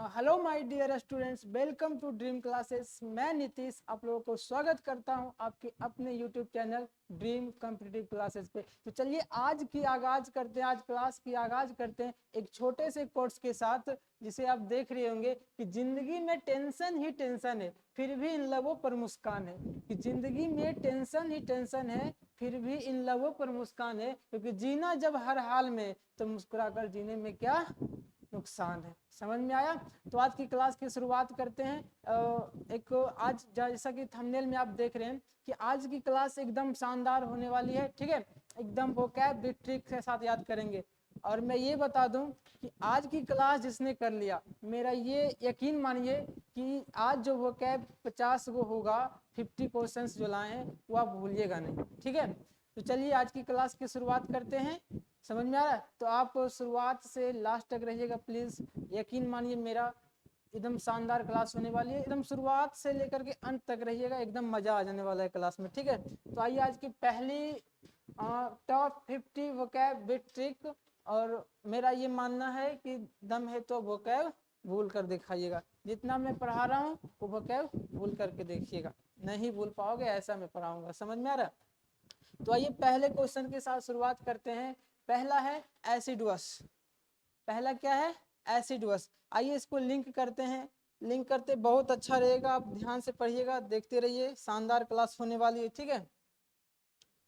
Hello my dear students, welcome to dream classes. मैं नीतीश आप लोगों को स्वागत करता हूं आपके अपने YouTube channel dream competitive classes पे। तो चलिए आज क्लास की आगाज करते हैं एक छोटे से कोर्स के साथ, जिसे आप देख रहे होंगे कि जिंदगी में टेंशन ही टेंशन है फिर भी इन लबों पर मुस्कान है। कि जिंदगी में टेंशन ही टेंशन है फिर भी इन लबों पर मुस्कान है, क्योंकि जीना जब हर हाल में तो मुस्कुराकर जीने में क्या नुकसान है। समझ में आया? तो आज की क्लास की शुरुआत करते हैं। एक आज जैसा कि थंबनेल में आप देख रहे हैं कि आज की क्लास एकदम शानदार होने वाली है। ठीक है, एकदम वोकैब बिग ट्रिक के साथ याद करेंगे। और मैं ये बता दूं कि आज की क्लास जिसने कर लिया, मेरा ये यकीन मानिए कि आज जो वोकैब 50 गो होगा, 50 क्वेश्चंस जो लाए हैं वो आप भूलिएगा नहीं। ठीक है, तो चलिए आज की क्लास की शुरुआत करते हैं। समझ में आ रहा है? तो आप शुरुआत से लास्ट तक रहिएगा प्लीज। यकीन मानिए मेरा एकदम शानदार क्लास होने वाली है। एकदम शुरुआत से लेकर के अंत तक रहिएगा, एकदम मजा आ जाने वाला है क्लास में। ठीक है, तो आइए आज की पहली टॉप 50 वोकैब बिग ट्रिक। और मेरा ये मानना है कि दम है तो वोकैब भूल कर दिखाइएगा। जितना मैं पढ़ा रहा हूँ वो वोकैब भूल करके देखिएगा, नहीं भूल पाओगे ऐसा मैं पढ़ाऊंगा। समझ में आ रहा? तो आइए पहले क्वेश्चन के साथ शुरुआत करते हैं। पहला है एसिडुअस। पहला क्या है? एसिडुअस। आइए इसको लिंक करते हैं। लिंक करते बहुत अच्छा रहेगा, आप ध्यान से पढ़िएगा, देखते रहिए, शानदार क्लास होने वाली है। ठीक है,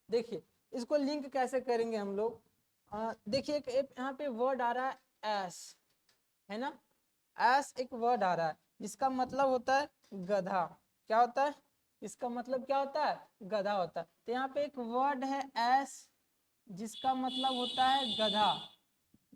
देखिए इसको लिंक कैसे करेंगे हम लोग। देखिए यहाँ पे वर्ड आ रहा है एस, है ना? एस एक वर्ड आ रहा है जिसका मतलब होता है गधा। क्या होता है? इसका मतलब क्या होता है? गधा होता है। तो यहाँ पे एक वर्ड है एस जिसका मतलब होता है गधा।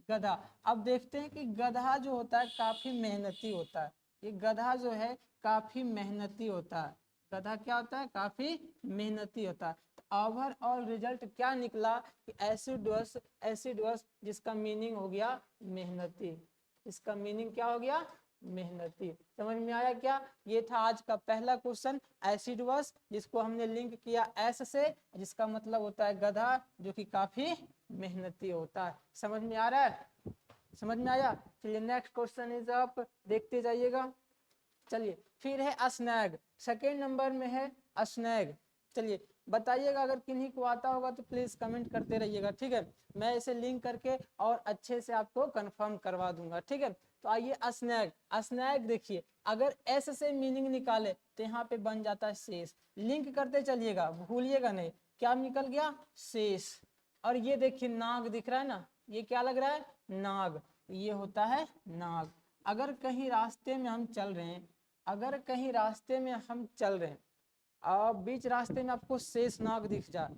गधा। अब देखते हैं कि गधा जो होता है काफी मेहनती होता है। ये गधा जो है काफी मेहनती होता है। गधा क्या होता है? काफी मेहनती होता है। तो ओवरऑल रिजल्ट क्या निकला कि एसिडुअस। एसिडुअस जिसका मीनिंग हो गया मेहनती। इसका मीनिंग क्या हो गया? मेहनती। समझ में आया क्या? ये था आज का पहला क्वेश्चन, एसिडुअस, जिसको हमने लिंक किया एस से, जिसका मतलब होता है गधा जो कि काफी मेहनती होता है। समझ में आ रहा है? समझ में आया? चलिए नेक्स्ट क्वेश्चन इज आप देखते जाइएगा। चलिए फिर है अस्नैग। सेकेंड नंबर में है अस्नैग। चलिए बताइएगा, अगर किन्हीं को आता होगा तो प्लीज कमेंट करते रहिएगा। ठीक है, मैं इसे लिंक करके और अच्छे से आपको कंफर्म करवा दूंगा। ठीक है, तो आइए अस्नैग। अस्नैग देखिए, अगर एस से मीनिंग निकाले तो यहाँ पे बन जाता है शेष। लिंक करते चलिएगा, भूलिएगा नहीं। क्या निकल गया? शेष। और ये देखिए नाग दिख रहा है ना, ये क्या लग रहा है? नाग। ये होता है नाग। अगर कहीं रास्ते में हम चल रहे हैं, अगर कहीं रास्ते में हम चल रहे हैं और बीच रास्ते में आपको शेषनाग दिख जाए,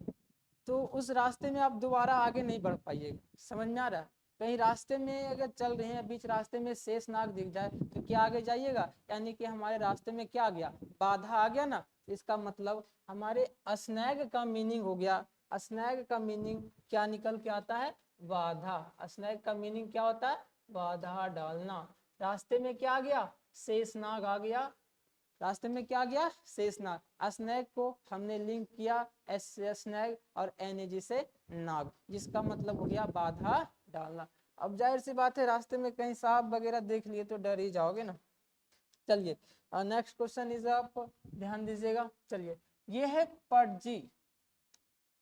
तो उस रास्ते में आप दोबारा आगे नहीं बढ़ पाइएगा। समझ में आ रहा है? कहीं रास्ते में अगर चल रहे हैं, बीच रास्ते में शेषनाग दिख जाए तो क्या आगे जाइएगा? यानी कि हमारे रास्ते में क्या आ गया? बाधा आ गया ना। इसका मतलब हमारे अस्नैग का मीनिंग हो गया। अस्नैग का मीनिंग क्या निकल के आता है? बाधा। अस्नैग का मीनिंग क्या होता है? बाधा डालना। रास्ते में क्या आ गया? शेषनाग आ गया। रास्ते में क्या गया? शेषनाग। अस्नैग को हमने लिंक किया एस से स्नैग और एनएजी से नाग, जिसका मतलब हो गया बाधा डालना। अब जाहिर सी बात है, रास्ते में कहीं सांप वगैरह देख लिए तो डर ही जाओगे ना। चलिए नेक्स्ट क्वेश्चन इज आप ध्यान दीजिएगा। चलिए ये है पटजी।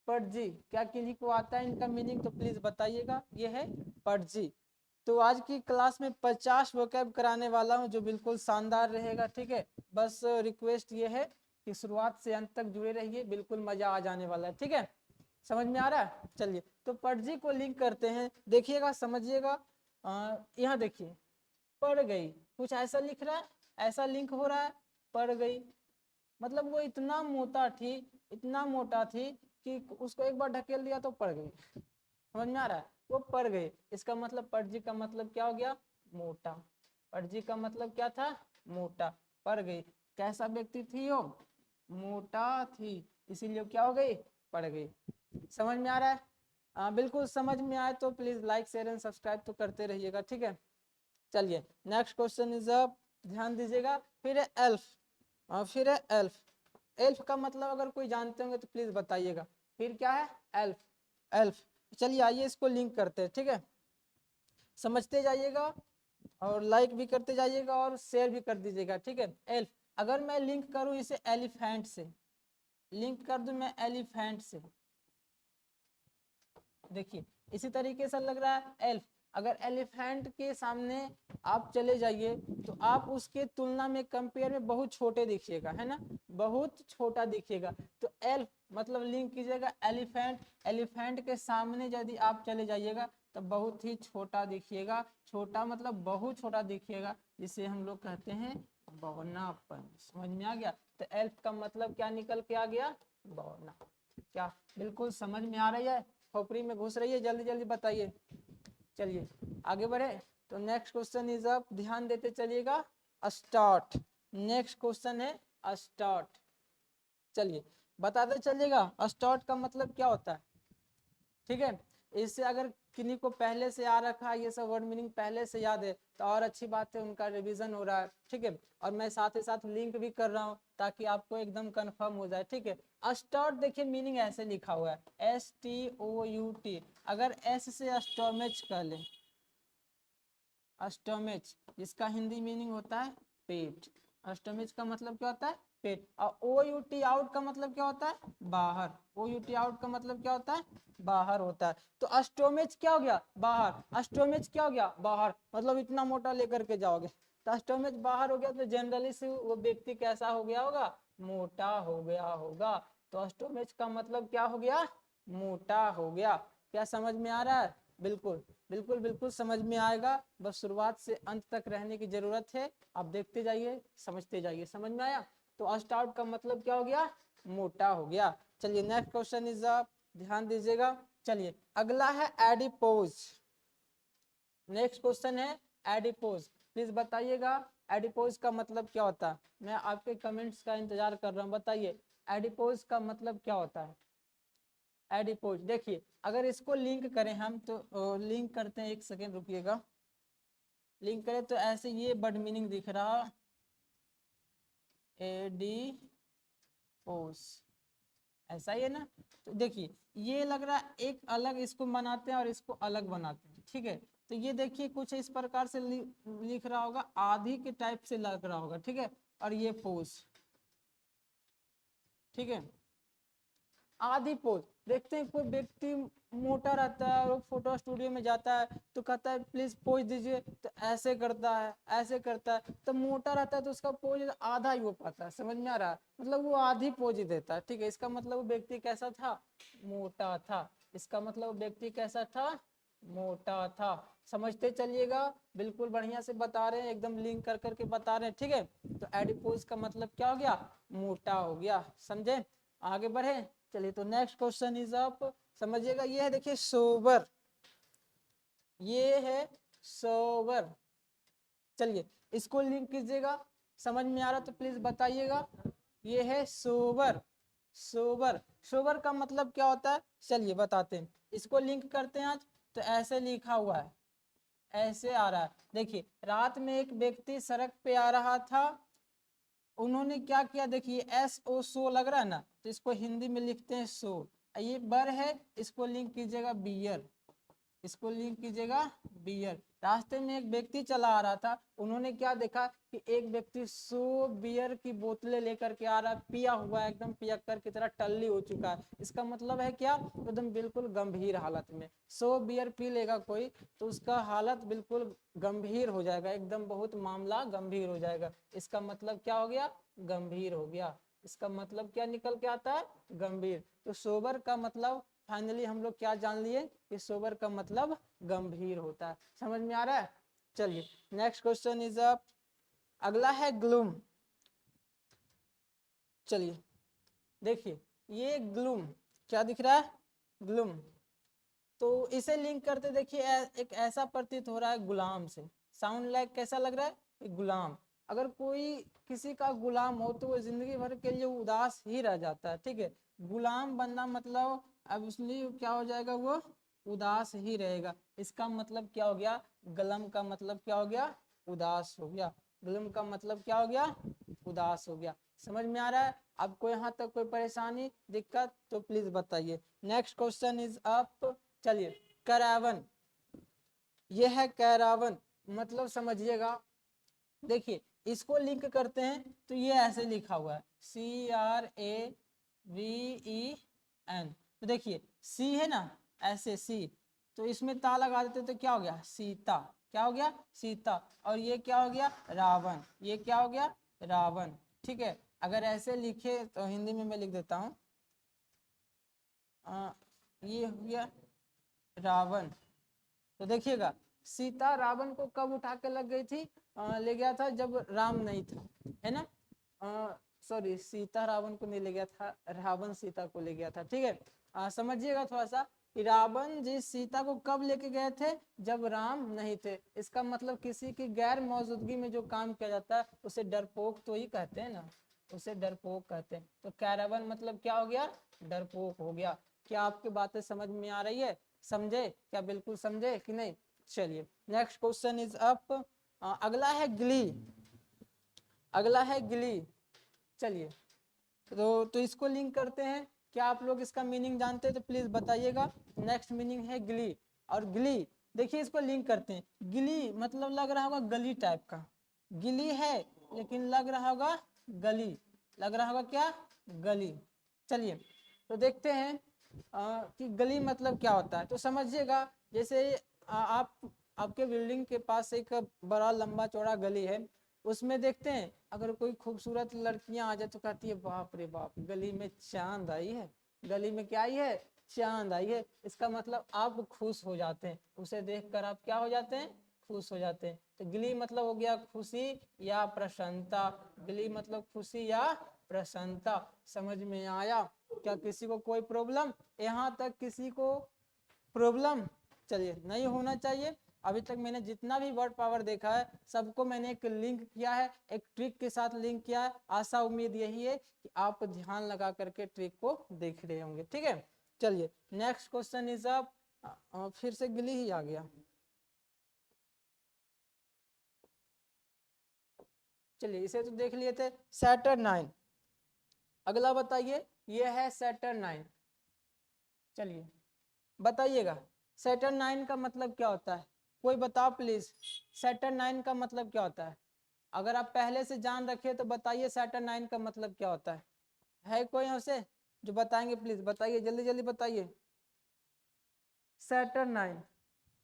पटजी क्या किन्हीं को आता है इनका मीनिंग तो प्लीज बताइएगा। ये है पटजी। तो आज की क्लास में 50 वोकैब कराने वाला हूं जो बिल्कुल शानदार रहेगा। ठीक है, बस रिक्वेस्ट ये है कि शुरुआत से अंत तक जुड़े रहिए, बिल्कुल मजा आ जाने वाला है। ठीक है, समझ में आ रहा है? चलिए तो पटजी को लिंक करते हैं, देखिएगा, समझिएगा। यहाँ देखिए, पड़ गई, कुछ ऐसा लिख रहा है, ऐसा लिंक हो रहा है, पड़ गई। मतलब वो इतना मोटा थी, इतना मोटा थी कि उसको एक बार ढकेल दिया तो पड़ गई। समझ में आ रहा है? वो पड़ गई। इसका मतलब पटजी का मतलब क्या हो गया? मोटा। पटजी का मतलब क्या था? मोटा। पड़ गई। कैसा व्यक्ति थी वो? मोटा थी, इसीलिए क्या हो गई? पड़ गई। समझ में आ रहा है? बिल्कुल समझ में आए तो please like share and subscribe तो करते रहिएगा। ठीक है, चलिए नेक्स्ट क्वेश्चन इज अप, ध्यान दीजिएगा। फिर है एल्फ। फिर है एल्फ। एल्फ का मतलब अगर कोई जानते होंगे तो प्लीज बताइएगा। फिर क्या है? एल्फ। एल्फ। चलिए आइए इसको लिंक करते हैं। ठीक है, समझते जाइएगा। और लाइक भी करते जाइएगा और शेयर भी कर दीजिएगा, ठीक है। एल्फ, अगर मैं लिंक करूं इसे एलिफेंट से, लिंक कर दूं मैं एलिफेंट से, देखिए इसी तरीके से लग रहा है एल्फ। अगर एलिफेंट के सामने आप चले जाइए तो आप उसके तुलना में कंपेयर में बहुत छोटे दिखिएगा, है ना, बहुत छोटा दिखिएगा। तो एल्फ मतलब लिंक कीजिएगा एलिफेंट, एलिफेंट के सामने यदि आप चले जाइएगा तो बहुत ही छोटा दिखिएगा, छोटा मतलब बहुत छोटा दिखिएगा, जिसे हम लोग कहते हैं बौनापन। समझ में आ गया। तो एल्फ का मतलब क्या निकल के आ गया, बौना। क्या बिल्कुल समझ में आ रही है, खोपड़ी में घुस रही है, जल्दी जल्दी बताइए। चलिए आगे बढ़े। तो नेक्स्ट क्वेश्चन इज अप, ध्यान देते चलिएगा, स्टार्ट। नेक्स्ट क्वेश्चन है स्टार्ट। चलिए बताते चलिएगा स्टार्ट का मतलब क्या होता है, ठीक है। इससे अगर किन्हीं को पहले से आ रखा है, ये सब वर्ड मीनिंग पहले से याद है तो और अच्छी बात है, उनका रिवीजन हो रहा है, ठीक है। और मैं साथ ही साथ लिंक भी कर रहा हूँ ताकि आपको एकदम कंफर्म हो जाए, ठीक है। स्टार्ट देखिए मीनिंग ऐसे लिखा हुआ है STOUT। अगर एस से स्टोमेच कह ले, स्टोमेच जिसका हिंदी मीनिंग होता है पेट, स्टोमेच का मतलब क्या होता है पेट। और OUT आउट का मतलब क्या होता है बाहर, OUT आउट का मतलब क्या होता है बाहर होता है। तो स्टोमेच क्या हो गया बाहर, स्टोमेच क्या हो गया बाहर, मतलब इतना मोटा लेकर के जाओगे। तो स्टोमेच बाहर हो गया तो जनरली से वो व्यक्ति कैसा हो गया होगा, मोटा हो गया होगा। तो स्टोमेच का मतलब क्या हो गया, मोटा हो गया। क्या समझ में आ रहा है, बिल्कुल बिल्कुल बिल्कुल समझ में आएगा, बस शुरुआत से अंत तक रहने की जरूरत है। आप देखते जाइए समझते जाइए। समझ में आया। तो स्टार्ट का मतलब क्या हो गया, मोटा हो गया। चलिए नेक्स्ट क्वेश्चन इज अप, ध्यान दीजिएगा। चलिए अगला है एडिपोज। नेक्स्ट क्वेश्चन है एडिपोज। प्लीज बताइएगा एडिपोज का मतलब क्या होता है, मैं आपके कमेंट्स का इंतजार कर रहा हूँ। बताइए एडिपोज का मतलब क्या होता है। एडिपोज देखिए अगर इसको लिंक करें हम तो लिंक करते हैं, एक सेकेंड रुकिएगा। लिंक करें तो ऐसे ये बड मीनिंग दिख रहा, एडिपोज ऐसा ही है ना। तो देखिए ये लग रहा है एक अलग, इसको बनाते हैं और इसको अलग बनाते हैं, ठीक है। तो ये देखिए कुछ इस प्रकार से लिख रहा होगा, आधी के टाइप से लग रहा होगा, ठीक है। और ये पोज, ठीक है, आधी पोज। देखते हैं कोई व्यक्ति मोटा रहता है और फोटो स्टूडियो में जाता है तो कहता है प्लीज पोज दीजिए, तो ऐसे करता है ऐसे करता है। तो मोटा रहता है तो उसका पोज आधा ही हो पाता है। समझ में आ रहा है, मतलब वो आधी पोज ही देता है, ठीक है। इसका मतलब वो व्यक्ति कैसा था, मोटा था। इसका मतलब वो व्यक्ति कैसा था, मोटा था। समझते चलिएगा, बिल्कुल बढ़िया से बता रहे हैं, एकदम लिंक कर करके बता रहे हैं, ठीक है। तो एडिपोज का मतलब क्या हो गया, मोटा हो गया। समझे, आगे बढ़े। चलिए तो नेक्स्ट क्वेश्चन इज अप, समझिएगा। ये है देखिए सोबर, ये है सोबर। चलिए इसको लिंक कीजिएगा, समझ में आ रहा तो प्लीज बताइएगा। ये है सोबर, सोबर, सोबर का मतलब क्या होता है, चलिए बताते हैं। इसको लिंक करते हैं आज। तो ऐसे लिखा हुआ है, ऐसे आ रहा है। देखिए रात में एक व्यक्ति सड़क पे आ रहा था, उन्होंने क्या किया, देखिए SO सो लग रहा है ना, तो इसको हिंदी में लिखते हैं सो। ये बर है, इसको लिंक कीजिएगा बियर, इसको लिंक कीजिएगा बियर। रास्ते में एक व्यक्ति चला आ रहा था, उन्होंने क्या देखा कि एक व्यक्ति 100 बियर की बोतलें लेकर के आ रहा है, पिया हुआ है, एकदम पियक्कर की तरह टल्ली हो चुका है। इसका मतलब है क्या, एकदम बिल्कुल गंभीर हालत में। 100 बियर पी लेगा कोई तो उसका हालत बिल्कुल गंभीर हो जाएगा, एकदम बहुत मामला गंभीर हो जाएगा। इसका मतलब क्या हो गया, गंभीर हो गया। इसका मतलब क्या निकल के आता है, गंभीर। तो सोबर का मतलब फाइनली हम लोग क्या जान लिए कि सोबर का मतलब गंभीर होता है। समझ में आ रहा है। चलिए नेक्स्ट क्वेश्चन इज अप, अगला है ग्लूम। चलिए देखिए ये ग्लूम क्या दिख रहा है, ग्लूम। तो इसे लिंक करते देखिए एक ऐसा प्रतीत हो रहा है गुलाम से, साउंड लाइक कैसा लग रहा है, गुलाम। अगर कोई किसी का गुलाम हो तो वो जिंदगी भर के लिए उदास ही रह जाता है, ठीक है। गुलाम बनना मतलब अब इसलिए क्या हो जाएगा, वो उदास ही रहेगा। इसका मतलब क्या हो गया, गलम का मतलब क्या हो गया, उदास हो गया। गलम का मतलब क्या हो गया, उदास हो गया। समझ में आ रहा है। आपको यहाँ तक कोई परेशानी दिक्कत तो प्लीज बताइए। Next question is up. चलिए कैरावन, ये है कैरावन। मतलब समझिएगा, देखिए इसको लिंक करते हैं तो ये ऐसे लिखा हुआ है CRAVEN। तो देखिए सी है ना, ऐसे सी, तो इसमें ता लगा देते तो क्या हो गया सीता, क्या हो गया सीता। और ये क्या हो गया रावण, ये क्या हो गया रावण। ठीक है, अगर ऐसे लिखे तो हिंदी में मैं लिख देता हूँ, ये हो गया रावण। तो देखिएगा सीता रावण को कब उठा के लग गई थी, ले गया था जब राम नहीं था, है ना। सॉरी, सीता रावण को नहीं ले गया था, रावण सीता को ले गया था। ठीक है, समझिएगा थोड़ा सा कि रावण जी सीता को कब लेके गए थे, जब राम नहीं थे। इसका मतलब किसी की गैर मौजूदगी में जो काम किया जाता है उसे डरपोक तो ही कहते हैं ना, उसे डरपोक कहते हैं। तो कैरावन मतलब क्या हो गया डरपोक हो गया। क्या आपकी बातें समझ में आ रही है, समझे क्या, बिल्कुल समझे कि नहीं। चलिए नेक्स्ट क्वेश्चन इज अप। अगला है गिली, अगला है गिली। चलिए तो इसको लिंक करते हैं। क्या आप लोग इसका मीनिंग जानते हैं तो प्लीज बताइएगा। नेक्स्ट मीनिंग है गिली, और गिली देखिए इसको लिंक करते हैं। गिली मतलब लग रहा होगा गली टाइप का, गिली है लेकिन लग रहा होगा गली, लग रहा होगा क्या गली। चलिए तो देखते हैं कि गली मतलब क्या होता है। तो समझिएगा जैसे आप आपके बिल्डिंग के पास एक बड़ा लंबा चौड़ा गली है, उसमें देखते हैं अगर कोई खूबसूरत लड़कियां आ जाए तो कहती है बाप रे बाप गली में चांद आई है, गली में क्या आई है चांद आई है। इसका मतलब आप खुश हो जाते हैं, उसे देखकर आप क्या हो जाते हैं खुश हो जाते हैं। तो गिली मतलब हो गया खुशी या प्रसन्नता, गिली मतलब खुशी या प्रसन्नता। समझ में आया क्या, किसी को कोई प्रॉब्लम, यहाँ तक किसी को प्रॉब्लम चलिए नहीं होना चाहिए। अभी तक मैंने जितना भी वर्ड पावर देखा है सबको मैंने एक लिंक किया है, एक ट्रिक के साथ लिंक किया है। आशा उम्मीद यही है कि आप ध्यान लगा करके ट्रिक को देख रहे होंगे। ठीक है, चलिए नेक्स्ट क्वेश्चन इज अप। फिर से गिली ही आ गया। चलिए इसे तो देख लिए थे। सैटरनाइन, अगला बताइए, ये है सैटरनाइन। चलिए बताइएगा सैटरनाइन का मतलब क्या होता है, कोई बताओ प्लीज। सैटरनाइन का मतलब क्या होता है, अगर आप पहले से जान रखे तो बताइए सैटरनाइन का मतलब क्या होता है कोई यहाँ से जो बताएंगे, प्लीज बताइए जल्दी जल्दी बताइए। सैटरनाइन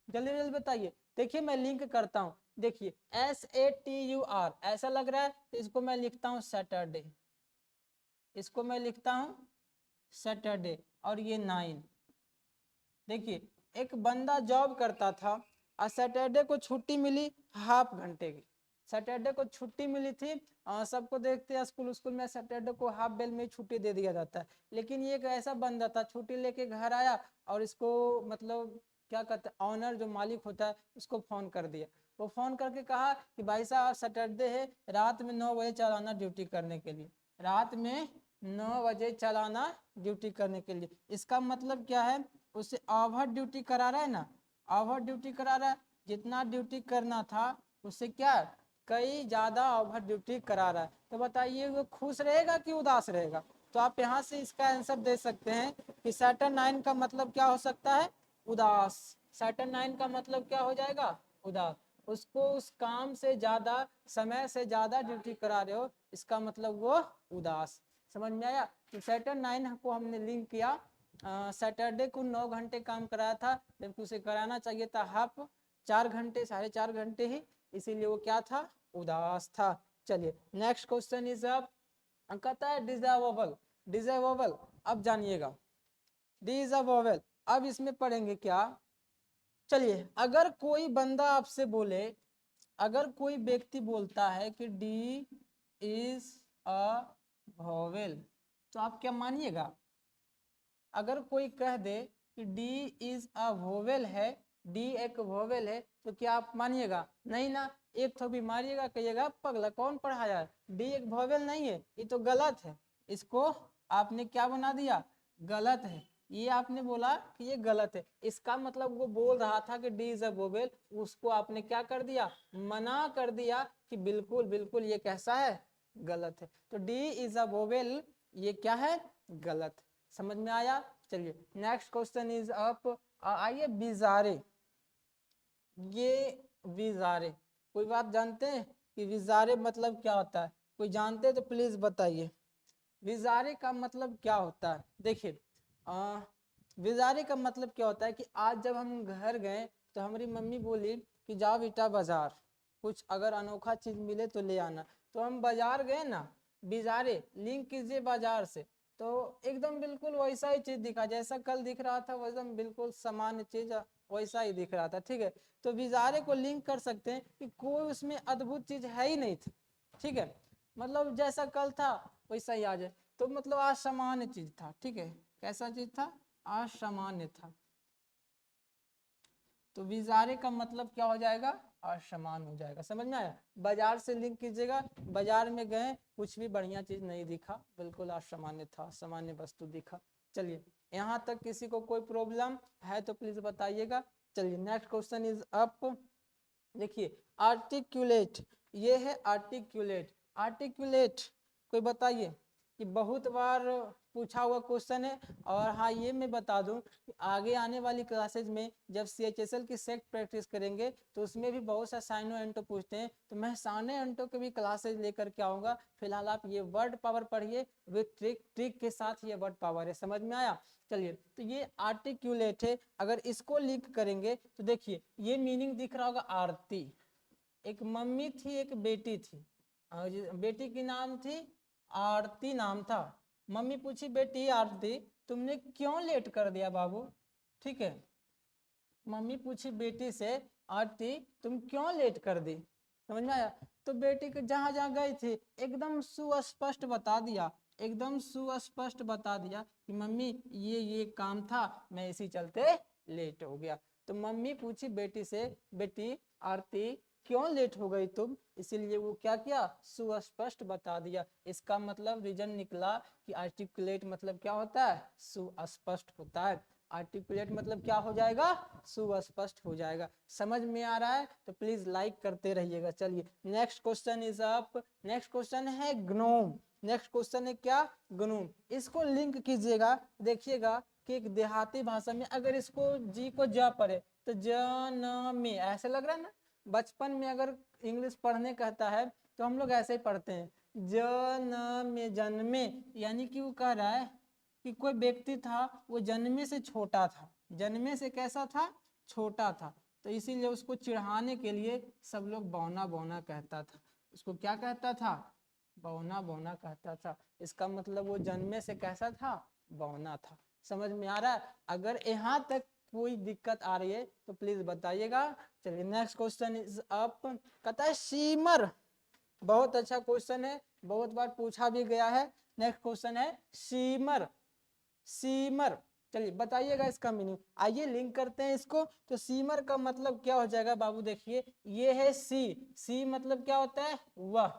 जल्दी जल्दी बताइए। देखिए मैं लिंक करता हूँ, देखिए SATUR ऐसा लग रहा है तो इसको मैं लिखता हूँ सैटरडे, इसको मैं लिखता हूँ सैटरडे। और ये 9, देखिए एक बंदा जॉब करता था और सैटरडे को छुट्टी मिली हाफ घंटे की, सैटरडे को छुट्टी मिली थी। सबको देखते हैं स्कूल स्कूल में सैटरडे को हाफ बेल में छुट्टी दे दिया जाता है। लेकिन ये एक ऐसा बंदा था छुट्टी लेके घर आया और इसको मतलब क्या कहते हैं ऑनर जो मालिक होता है उसको फ़ोन कर दिया। वो फ़ोन करके कहा कि भाई साहब सैटरडे है, रात में 9 बजे चलाना ड्यूटी करने के लिए, रात में 9 बजे चलाना ड्यूटी करने के लिए। इसका मतलब क्या है, उससे ओवर ड्यूटी करा रहा है ना, ओवर ड्यूटी करा रहा है, जितना ड्यूटी करना था उससे क्या कई ज्यादा ओवर ड्यूटी करा रहा है। तो बताइए वो खुश रहेगा कि उदास रहेगा। तो आप यहाँ से इसका आंसर दे सकते हैं कि सैटरनाइन का मतलब क्या हो सकता है उदास। सैटरनाइन का मतलब क्या हो जाएगा उदास, उसको उस काम से ज्यादा समय से ज्यादा ड्यूटी करा रहे हो, इसका मतलब वो उदास। समझ में आया। तो सैटरनाइन को हमने लिंक किया, सैटरडे को 9 घंटे काम कराया था जबकि उसे कराना चाहिए था हाफ 4 घंटे 4.5 घंटे ही, इसीलिए वो क्या था उदास था। चलिए नेक्स्ट क्वेश्चन इज अब कहता है डिजर्वेबल, डिजर्वेबल। अब जानिएगा डिजर्वेबल, अब इसमें पढ़ेंगे क्या। चलिए अगर कोई बंदा आपसे बोले, अगर कोई व्यक्ति बोलता है कि डी इज अ वोवेल, तो आप क्या मानिएगा। अगर कोई कह दे कि डी इज अ वोवेल है, डी एक वोवेल है, तो क्या आप मानिएगा नहीं ना, एक तो भी मारिएगा कहिएगा पगला कौन पढ़ाया है, डी एक वोवेल नहीं है, ये तो गलत है। इसको आपने क्या बना दिया गलत है, ये आपने बोला कि ये गलत है। इसका मतलब वो बोल रहा था कि डी इज अ वोवेल, उसको आपने क्या कर दिया मना कर दिया कि बिल्कुल बिल्कुल ये कैसा है गलत है। तो डी इज अ वोवेल ये क्या है गलत। समझ में आया। चलिए नेक्स्ट क्वेश्चन इज अप। आइए बिजारे, ये विजारे। कोई बात जानते हैं कि विजारे मतलब क्या होता है? कोई जानते हैं तो प्लीज बताइए। विजारे का मतलब क्या होता है? देखिए विजारे का मतलब क्या होता है कि आज जब हम घर गए तो हमारी मम्मी बोली कि जाओ बेटा बाजार, कुछ अगर अनोखा चीज मिले तो ले आना। तो हम बाजार गए ना, बिजारे लिंक कीजिए बाजार से, तो एकदम बिल्कुल वैसा ही चीज दिखा, जैसा कल दिख रहा था वैसा बिल्कुल सामान्य चीज वैसा ही दिख रहा था। ठीक है, तो बिजारे को लिंक कर सकते हैं कि कोई उसमें अद्भुत चीज है ही नहीं थी। ठीक है, मतलब जैसा कल था वैसा ही आज है, तो मतलब असामान्य चीज था। ठीक है, कैसा चीज था? असामान्य था। तो विजारे का मतलब क्या हो जाएगा? असमान हो जाएगा। समझ में आया? बाजार से लिंक कीजिएगा, बाजार में गए कुछ भी बढ़िया चीज नहीं दिखा, बिल्कुल असामान्य था, सामान्य वस्तु दिखा। चलिए, यहाँ तक किसी को कोई प्रॉब्लम है तो प्लीज बताइएगा। चलिए नेक्स्ट क्वेश्चन इज अप। देखिए आर्टिक्यूलेट, ये है आर्टिक्यूलेट। आर्टिक्यूलेट कोई बताइए कि बहुत बार पूछा हुआ क्वेश्चन है। और हाँ ये मैं बता दूं कि आगे आने वाली क्लासेज में जब CHSL की सेट प्रैक्टिस करेंगे तो उसमें भी बहुत सा साइनो एंटो पूछते हैं, तो मैं साइनो एंटो के भी क्लासेज लेकर के आऊंगा। फिलहाल आप ये वर्ड पावर पढ़िए विथ ट्रिक, ट्रिक के साथ ये वर्ड पावर है। समझ में आया? चलिए, तो ये आर्टिक्यूलेट है, अगर इसको लिंक करेंगे तो देखिए ये मीनिंग दिख रहा होगा आरती। एक मम्मी थी, एक बेटी थी, बेटी की नाम थी आरती, नाम था। मम्मी पूछी बेटी आरती तुमने क्यों लेट कर दिया बाबू? ठीक है, मम्मी पूछी बेटी से आरती तुम क्यों लेट कर दी? समझ में आया? तो बेटी को जहां जहां गई थी एकदम सुस्पष्ट बता दिया, एकदम सुस्पष्ट बता दिया कि मम्मी ये काम था, मैं इसी चलते लेट हो गया। तो मम्मी पूछी बेटी से बेटी आरती क्यों लेट हो गई तुम? इसीलिए वो क्या किया? सुस्पष्ट बता दिया। इसका मतलब रीजन निकला कि आर्टिकुलेट मतलब क्या होता है? सुस्पष्ट होता है। आर्टिकुलेट मतलब क्या हो जाएगा? सुस्पष्ट हो जाएगा। समझ में आ रहा है तो प्लीज लाइक करते रहिएगा। चलिए next question is up. Next question है ग्नोम। नेक्स्ट क्वेश्चन है क्या? ग्नोम। इसको लिंक कीजिएगा, देखिएगा कि एक देहाती भाषा में अगर इसको जी को ज पढ़े तो जनमे ऐसे लग रहा है ना। बचपन में अगर इंग्लिश पढ़ने कहता है तो हम लोग ऐसे ही पढ़ते हैं, जनमे, जन्मे, यानी कि वो कह रहा है कि कोई व्यक्ति था वो जन्मे से छोटा था। जन्मे से कैसा था? छोटा था। तो इसीलिए उसको चिढ़ाने के लिए सब लोग बौना बौना कहता था। उसको क्या कहता था? बौना बौना कहता था। इसका मतलब वो जन्मे से कैसा था? बौना था। समझ में आ रहा है? अगर यहाँ तक कोई दिक्कत आ रही है तो प्लीज बताइएगा। चलिए नेक्स्ट क्वेश्चन इज अप। कहता है सीमर। बहुत अच्छा क्वेश्चन है, बहुत बार पूछा भी गया है। नेक्स्ट क्वेश्चन है सीमर। सीमर, चलिए बताइएगा इसका मीनिंग। आइए लिंक करते हैं इसको। तो सीमर का मतलब क्या हो जाएगा बाबू? देखिए ये है सी, सी मतलब क्या होता है? वह।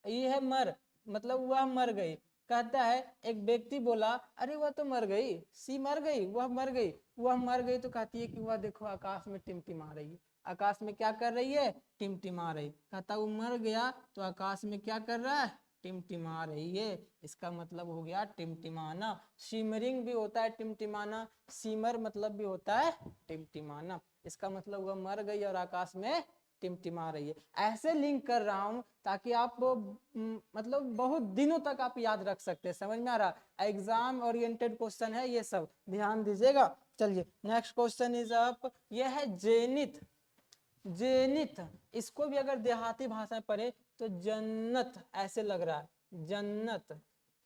ये है मर, मतलब वह मर गई। कहता है एक व्यक्ति बोला अरे वह तो मर गई, सी मर गई, वह मर गई। वह मर गई तो कहती है कि वह देखो आकाश में टिमटिमा रही है। आकाश में क्या कर रही है? टिमटिमा रही। कहता वो मर गया तो आकाश में क्या कर रहा है? टिमटिमा रही है। इसका मतलब हो गया टिमटिमाना। सिमरिंग भी होता है टिमटिमाना, सीमर मतलब भी होता है टिमटिमाना। इसका मतलब वह मर गई और आकाश में टिमटिमा रही है। ऐसे लिंक कर रहा हूं ताकि आप मतलब बहुत दिनों तक आप याद रख सकते हैं। समझ में आ रहा? एग्जाम ओरिएंटेड क्वेश्चन है ये सब, ध्यान दीजिएगा। चलिए नेक्स्ट क्वेश्चन इज अप। ये है जेनिथ। जेनिथ, इसको भी अगर देहाती भाषा में पढ़े तो जन्नत ऐसे लग रहा है, जन्नत।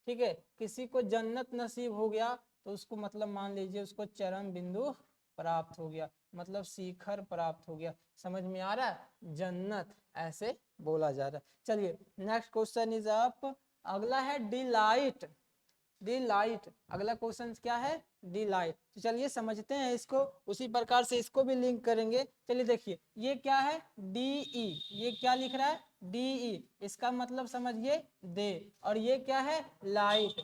ठीक है, किसी को जन्नत नसीब हो गया तो उसको मतलब मान लीजिए उसको चरम बिंदु प्राप्त हो गया, मतलब शिखर प्राप्त हो गया। समझ में आ रहा है? जन्नत ऐसे बोला जा रहा है। चलिए नेक्स्ट क्वेश्चन इज अप। अगला है डिलाइट। डिलाइट, अगला क्वेश्चन क्या है? डिलाइट। तो चलिए समझते हैं इसको, उसी प्रकार से इसको भी लिंक करेंगे। चलिए देखिए ये क्या है? DE, ये क्या लिख रहा है? DE, इसका मतलब समझिए दे। और ये क्या है? लाइट,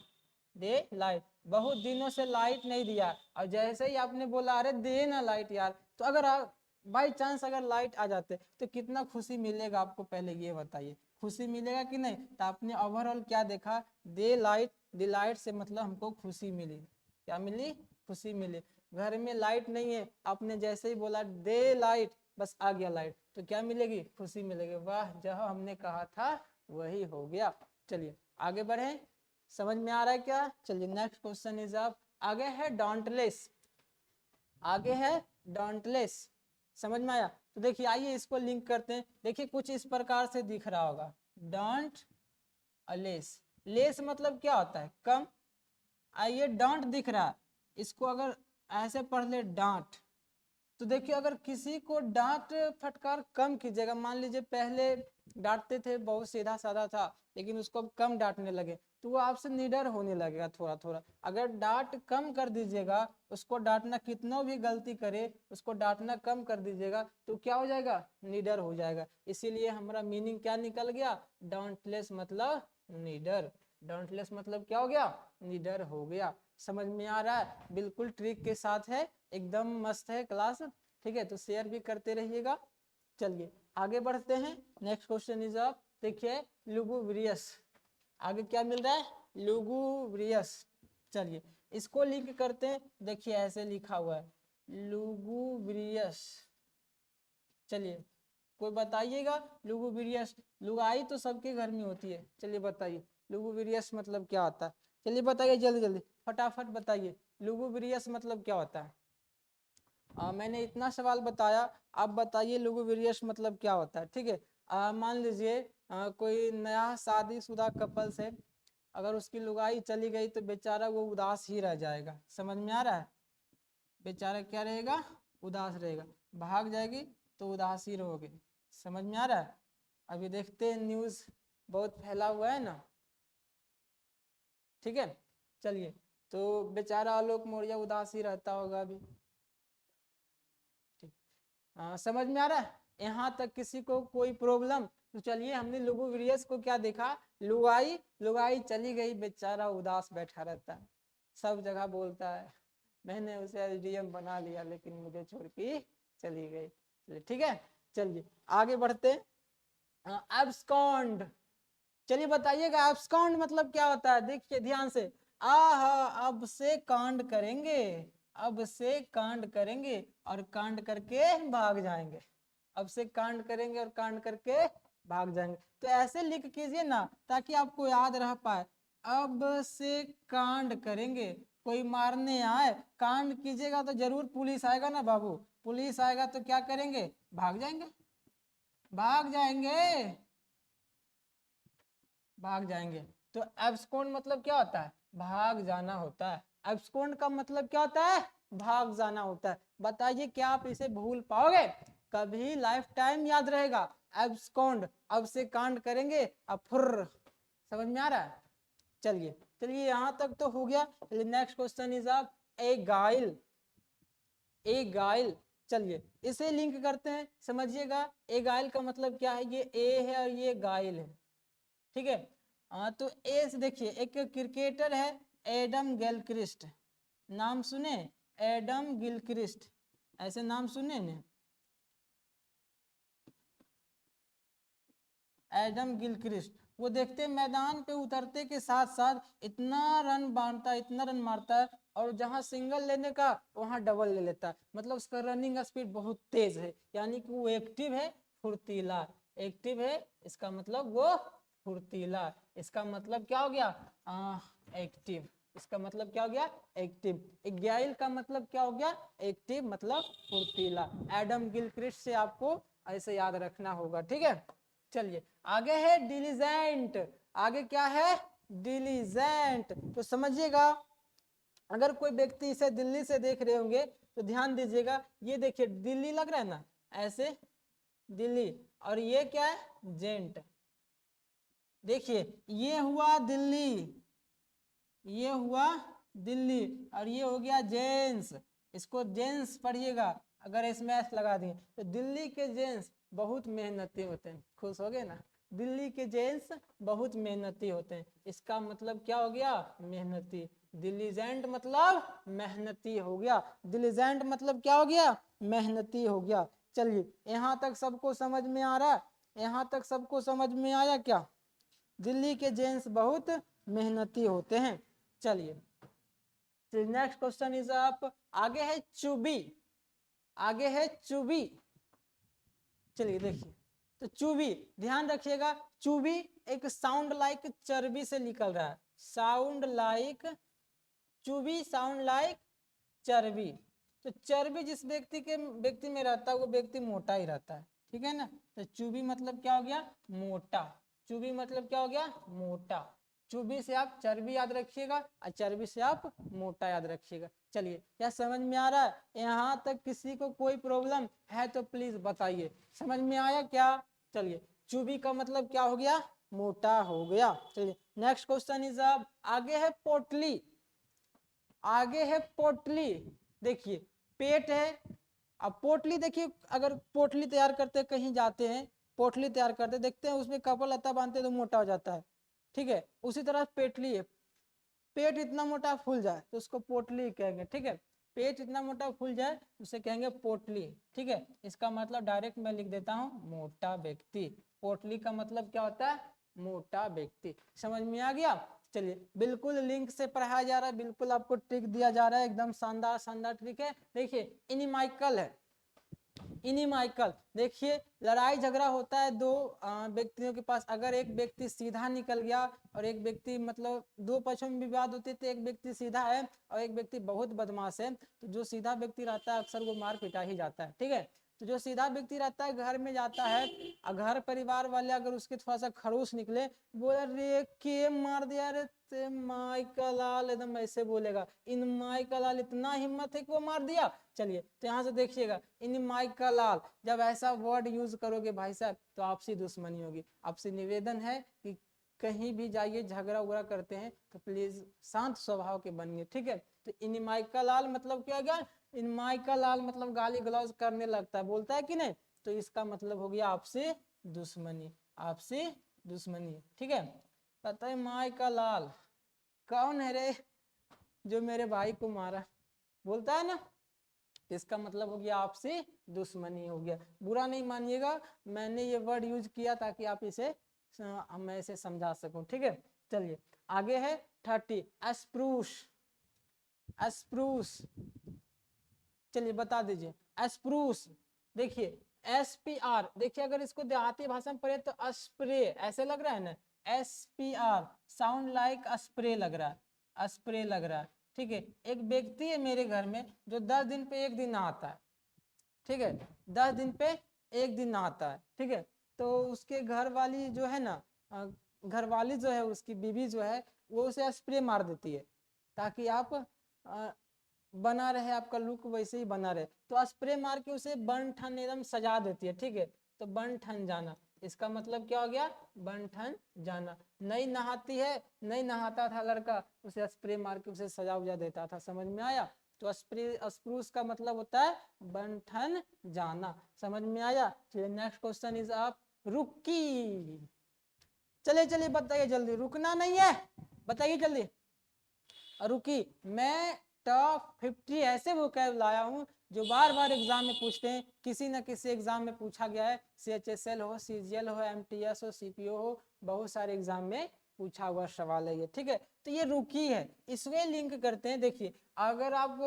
दे लाइट। बहुत दिनों से लाइट नहीं दिया और जैसे ही आपने बोला अरे दे ना लाइट यार, तो अगर आप बाई चांस अगर लाइट आ जाते तो कितना खुशी मिलेगा आपको, पहले ये बताइए। खुशी मिलेगा कि नहीं? तो आपने ओवरऑल क्या देखा? दे लाइट, डिलाइट से मतलब हमको खुशी मिली। क्या मिली? खुशी मिली। घर में लाइट नहीं है, आपने जैसे ही बोला दे लाइट, बस आ गया लाइट, तो क्या मिलेगी, खुशी मिलेगी। वाह, जो हमने कहा था वही हो गया। चलिए आगे बढ़े, समझ में आ रहा है क्या? चलिए नेक्स्ट क्वेश्चन इज आप, आगे है डॉन्टलेस, आगे है डॉन्टलेस, समझ में आया? तो देखिए आइए इसको लिंक करते हैं। देखिए कुछ इस प्रकार से दिख रहा होगा, डॉन्ट लेस, लेस मतलब क्या होता है, कम। आइए डांट दिख रहा है, इसको अगर ऐसे पढ़ ले डांट, तो देखिए अगर किसी को डांट फटकार कम कीजिएगा, मान लीजिए पहले डांटते थे बहुत सीधा साधा था, लेकिन उसको अब कम डांटने लगे, तो वो आपसे निडर होने लगेगा थोड़ा थोड़ा। अगर डांट कम कर दीजिएगा, उसको डांटना, कितना भी गलती करे उसको डांटना कम कर दीजिएगा, तो क्या हो जाएगा, निडर हो जाएगा। इसीलिए हमारा मीनिंग क्या निकल गया, डांटलेस मतलब निडर, डांटलेस मतलब क्या हो गया, निडर हो गया। समझ में आ रहा है? बिल्कुल ट्रिक के साथ है, एकदम मस्त है क्लास, ठीक है? तो शेयर भी करते रहिएगा। चलिए आगे बढ़ते हैं, नेक्स्ट क्वेश्चन इज आप, देखिए लुगुब्रियस, आगे क्या मिल रहा है, लुगुब्रियस। चलिए इसको लिंक करते हैं, देखिए ऐसे लिखा हुआ है लुगुब्रियस। चलिए कोई बताइएगा, लुगुब्रियस, लुगाई तो सबके घर में होती है, चलिए बताइए लुगुब्रियस मतलब क्या होता है? चलिए बताइए जल्दी जल्दी फटाफट बताइए, लुगुब्रियस मतलब क्या होता है? मैंने इतना सवाल बताया, आप बताइए लुगुब्रियस मतलब क्या होता है, ठीक है? मान लीजिए कोई नया शादीशुदा कपल से अगर उसकी लुगाई चली गई तो बेचारा वो उदास ही रह जाएगा, समझ में आ रहा है? बेचारा क्या रहेगा, उदास रहेगा, भाग जाएगी तो उदास ही रहोगे, समझ में आ रहा है? अभी देखते हैं न्यूज़ बहुत फैला हुआ है ना, ठीक है? चलिए तो बेचारा आलोक मौर्य उदास ही रहता होगा अभी, ठीक। समझ में आ रहा है? यहाँ तक किसी को कोई प्रॉब्लम? तो चलिए हमने लुगुब्रियस को क्या देखा, लुगाई, लुगाई चली गई बेचारा उदास बैठा रहता है, सब जगह बोलता है मैंने उसे एसडीएम बना लिया लेकिन मुझे छोड़ के चली गई। चलिए ठीक है, चलिए आगे बढ़ते हैं। एब्सकॉन्ड, चलिए बताइएगा एब्सकॉन्ड मतलब क्या होता है? देखिए ध्यान से, अब से कांड करेंगे, अब से कांड करेंगे और कांड करके भाग जाएंगे, अब से कांड करेंगे और कांड करके भाग जाएंगे। तो ऐसे लिख कीजिए ना ताकि आपको याद रह पाए, अब से कांड करेंगे, कोई मारने आए कांड कीजिएगा तो जरूर पुलिस आएगा ना बाबू, पुलिस आएगा तो क्या करेंगे, भाग जाएंगे, भाग जाएंगे, भाग जाएंगे। तो एब्सकॉन्ड मतलब क्या होता है, भाग जाना होता है। एब्सकॉन्ड का मतलब क्या होता है, भाग जाना होता है। बताइए क्या आप इसे भूल पाओगे? कभी लाइफ टाइम याद रहेगा, एब्सकॉन्ड, अब से कांड करेंगे अब फुर्र, समझ में आ रहा है? चलिए चलिए यहाँ तक तो हो गया। नेक्स्ट क्वेश्चन इज आप, ए गाइल, ए गाइल, चलिए इसे लिंक करते हैं, समझिएगा ए गाइल का मतलब क्या है, ये ए है और ये गाइल है, ठीक है? तो ए से देखिए एक क्रिकेटर है एडम गिलक्रिस्ट, नाम सुने, एडम गिलक्रिस्ट, ऐसे नाम सुने ने, एडम गिलक्रिस्ट। वो देखते मैदान पे उतरते के साथ साथ इतना रन बांधता है, इतना रन मारता है, और जहां सिंगल लेने का वहां डबल ले लेता है, मतलब उसका रनिंग स्पीड बहुत तेज है, यानी कि वो एक्टिव है, फुर्तीला, एक्टिव है, इसका मतलब वो फुर्तीला, इसका मतलब क्या हो गया, एक्टिव, इसका मतलब क्या हो गया, एक्टिव। ग्याइल का मतलब क्या हो गया, एक्टिव मतलब फुर्तीला। एडम गिलक्रिस्ट से आपको ऐसे याद रखना होगा, ठीक है? चलिए आगे है डिलीजेंट, आगे क्या है, डिलीजेंट। तो समझिएगा अगर कोई व्यक्ति इसे दिल्ली से देख रहे होंगे तो ध्यान दीजिएगा, ये देखिए दिल्ली लग रहा है ना, ऐसे दिल्ली, और ये क्या है, जेंट, देखिए ये हुआ दिल्ली, ये हुआ दिल्ली, और ये हो गया जेंस, इसको जेंस पढ़िएगा, अगर इसमें एस लगा दिए तो दिल्ली के जेंस बहुत मेहनती होते हैं, खुश हो गए ना, दिल्ली के जेंस बहुत मेहनती होते हैं, इसका मतलब क्या हो गया, मेहनती। दिलीजेंट मतलब मेहनती हो गया, दिलीजेंट मतलब क्या हो गया, मेहनती हो गया। चलिए यहाँ तक सबको समझ में आ रहा है, यहाँ तक सबको समझ में आया क्या, दिल्ली के जेंस बहुत मेहनती होते हैं। चलिए नेक्स्ट क्वेश्चन इज आप, आगे है चुबी, आगे है चुबी, चलिए देखिए, तो चूबी, ध्यान रखिएगा, चूबी एक साउंड लाइक चर्बी से निकल रहा है, साउंड लाइक, चूबी साउंड लाइक चर्बी। तो चर्बी जिस व्यक्ति में रहता है वो व्यक्ति मोटा ही रहता है, ठीक है ना। तो चूबी मतलब क्या हो गया, मोटा। चूबी मतलब क्या हो गया, मोटा। चूबी से आप चर्बी याद रखिएगा और चर्बी से आप मोटा याद रखिएगा। चलिए, क्या समझ में आ रहा है? यहाँ तक किसी को कोई प्रॉब्लम है तो प्लीज बताइए, समझ में आया क्या? चलिए, चूबी का मतलब क्या हो गया, मोटा हो गया। चलिए नेक्स्ट क्वेश्चन इज अब, आगे है पोटली, आगे है पोटली। देखिए पेट है, अब पोटली देखिए, अगर पोटली तैयार करते कहीं जाते हैं, पोटली तैयार करते देखते हैं उसमें कपड़ा लत्ता बांधते तो मोटा हो जाता है, ठीक है। उसी तरह पेटली है, पेट इतना मोटा फूल जाए तो उसको पोटली कहेंगे, ठीक है। पेट इतना मोटा फूल जाए उसे कहेंगे पोटली, ठीक है। इसका मतलब डायरेक्ट मैं लिख देता हूँ, मोटा व्यक्ति। पोटली का मतलब क्या होता है, मोटा व्यक्ति। समझ में आ गया? चलिए, बिल्कुल लिंक से पढ़ाया जा रहा है, बिल्कुल आपको ट्रिक दिया जा रहा है, एकदम शानदार शानदार ट्रिक है। देखिए इनिमाइकल है, इनिमाइकल, देखिए लड़ाई झगड़ा होता है दो व्यक्तियों के पास, अगर एक व्यक्ति सीधा निकल गया और एक व्यक्ति, मतलब दो पक्षों में विवाद होते थे, एक व्यक्ति सीधा है और एक व्यक्ति बहुत बदमाश है, तो जो सीधा व्यक्ति रहता है अक्सर वो मार पिटा ही जाता है, ठीक है। तो जो सीधा व्यक्ति रहता है घर में जाता है, घर परिवार वाले अगर उसके थोड़ा सा खड़ूस निकले, बोले रे के मार दिया रे ते माई का लाल, एकदम ऐसे बोलेगा, इन माई का लाल, इतना हिम्मत है कि वो मार दिया। चलिए तो यहाँ से देखिएगा, इन माई का लाल, जब ऐसा वर्ड यूज करोगे भाई साहब तो आपसी दुश्मनी होगी। आपसे निवेदन है कि कहीं भी जाइए झगड़ा उगड़ा करते हैं तो प्लीज शांत स्वभाव के बनिए, ठीक है। तो इन माई का लाल मतलब क्या गया, इन माई का लाल मतलब गाली गलौज करने लगता है, बोलता है कि नहीं, तो इसका मतलब हो गया आपसे दुश्मनी, आपसे दुश्मनी, ठीक है। पता है माई का लाल कौन है रे जो मेरे भाई को मारा, बोलता है ना, इसका मतलब हो गया आपसे दुश्मनी हो गया। बुरा नहीं मानिएगा, मैंने ये वर्ड यूज किया ताकि आप इसे मैं इसे समझा सकूं, ठीक है। चलिए आगे है 30, एस्प्रूस, एस्प्रूस, चलिए बता दीजिए एस्प्रूस। देखिए SPR, देखिए अगर इसको देहाती भाषा में पढ़े तो स्प्रे ऐसे लग रहा है ना, SPR साउंड लाइक स्प्रे लग रहा है, स्प्रे लग रहा है, ठीक है। एक व्यक्ति है मेरे घर में जो 10 दिन पे एक दिन नहाता है, ठीक है, 10 दिन पे एक दिन नहाता है, ठीक है। तो उसके घर वाली जो है ना, घर वाली जो है उसकी बीवी जो है वो उसे स्प्रे मार देती है ताकि आप बना रहे, आपका लुक वैसे ही बना रहे, तो स्प्रे मार के उसे बन ठन एकदम सजा देती है, ठीक है। तो बन ठन जाना, इसका मतलब क्या हो गया, बन ठन जाना। नहीं नहाती है, नहीं नहाता था लड़का, उसे स्प्रे मार के उसे सजा उजा देता था, समझ में आया। तो स्प्रूस का मतलब होता है बन ठन जाना, समझ में आया। चलिए नेक्स्ट क्वेश्चन इज आप, रुकी। चलिए चलिए बताइए जल्दी, रुकना नहीं है, बताइए जल्दी। रुकी, मैं टॉप 50 ऐसे वोकैब लाया हूँ जो बार बार एग्जाम में पूछते हैं, किसी न किसी एग्जाम में पूछा गया है, CHSL हो, CGL हो, MTS हो, CPO हो, बहुत सारे एग्जाम में पूछा हुआ सवाल है ये, ठीक है। तो ये रुकी है, इसमें लिंक करते हैं। देखिए अगर आप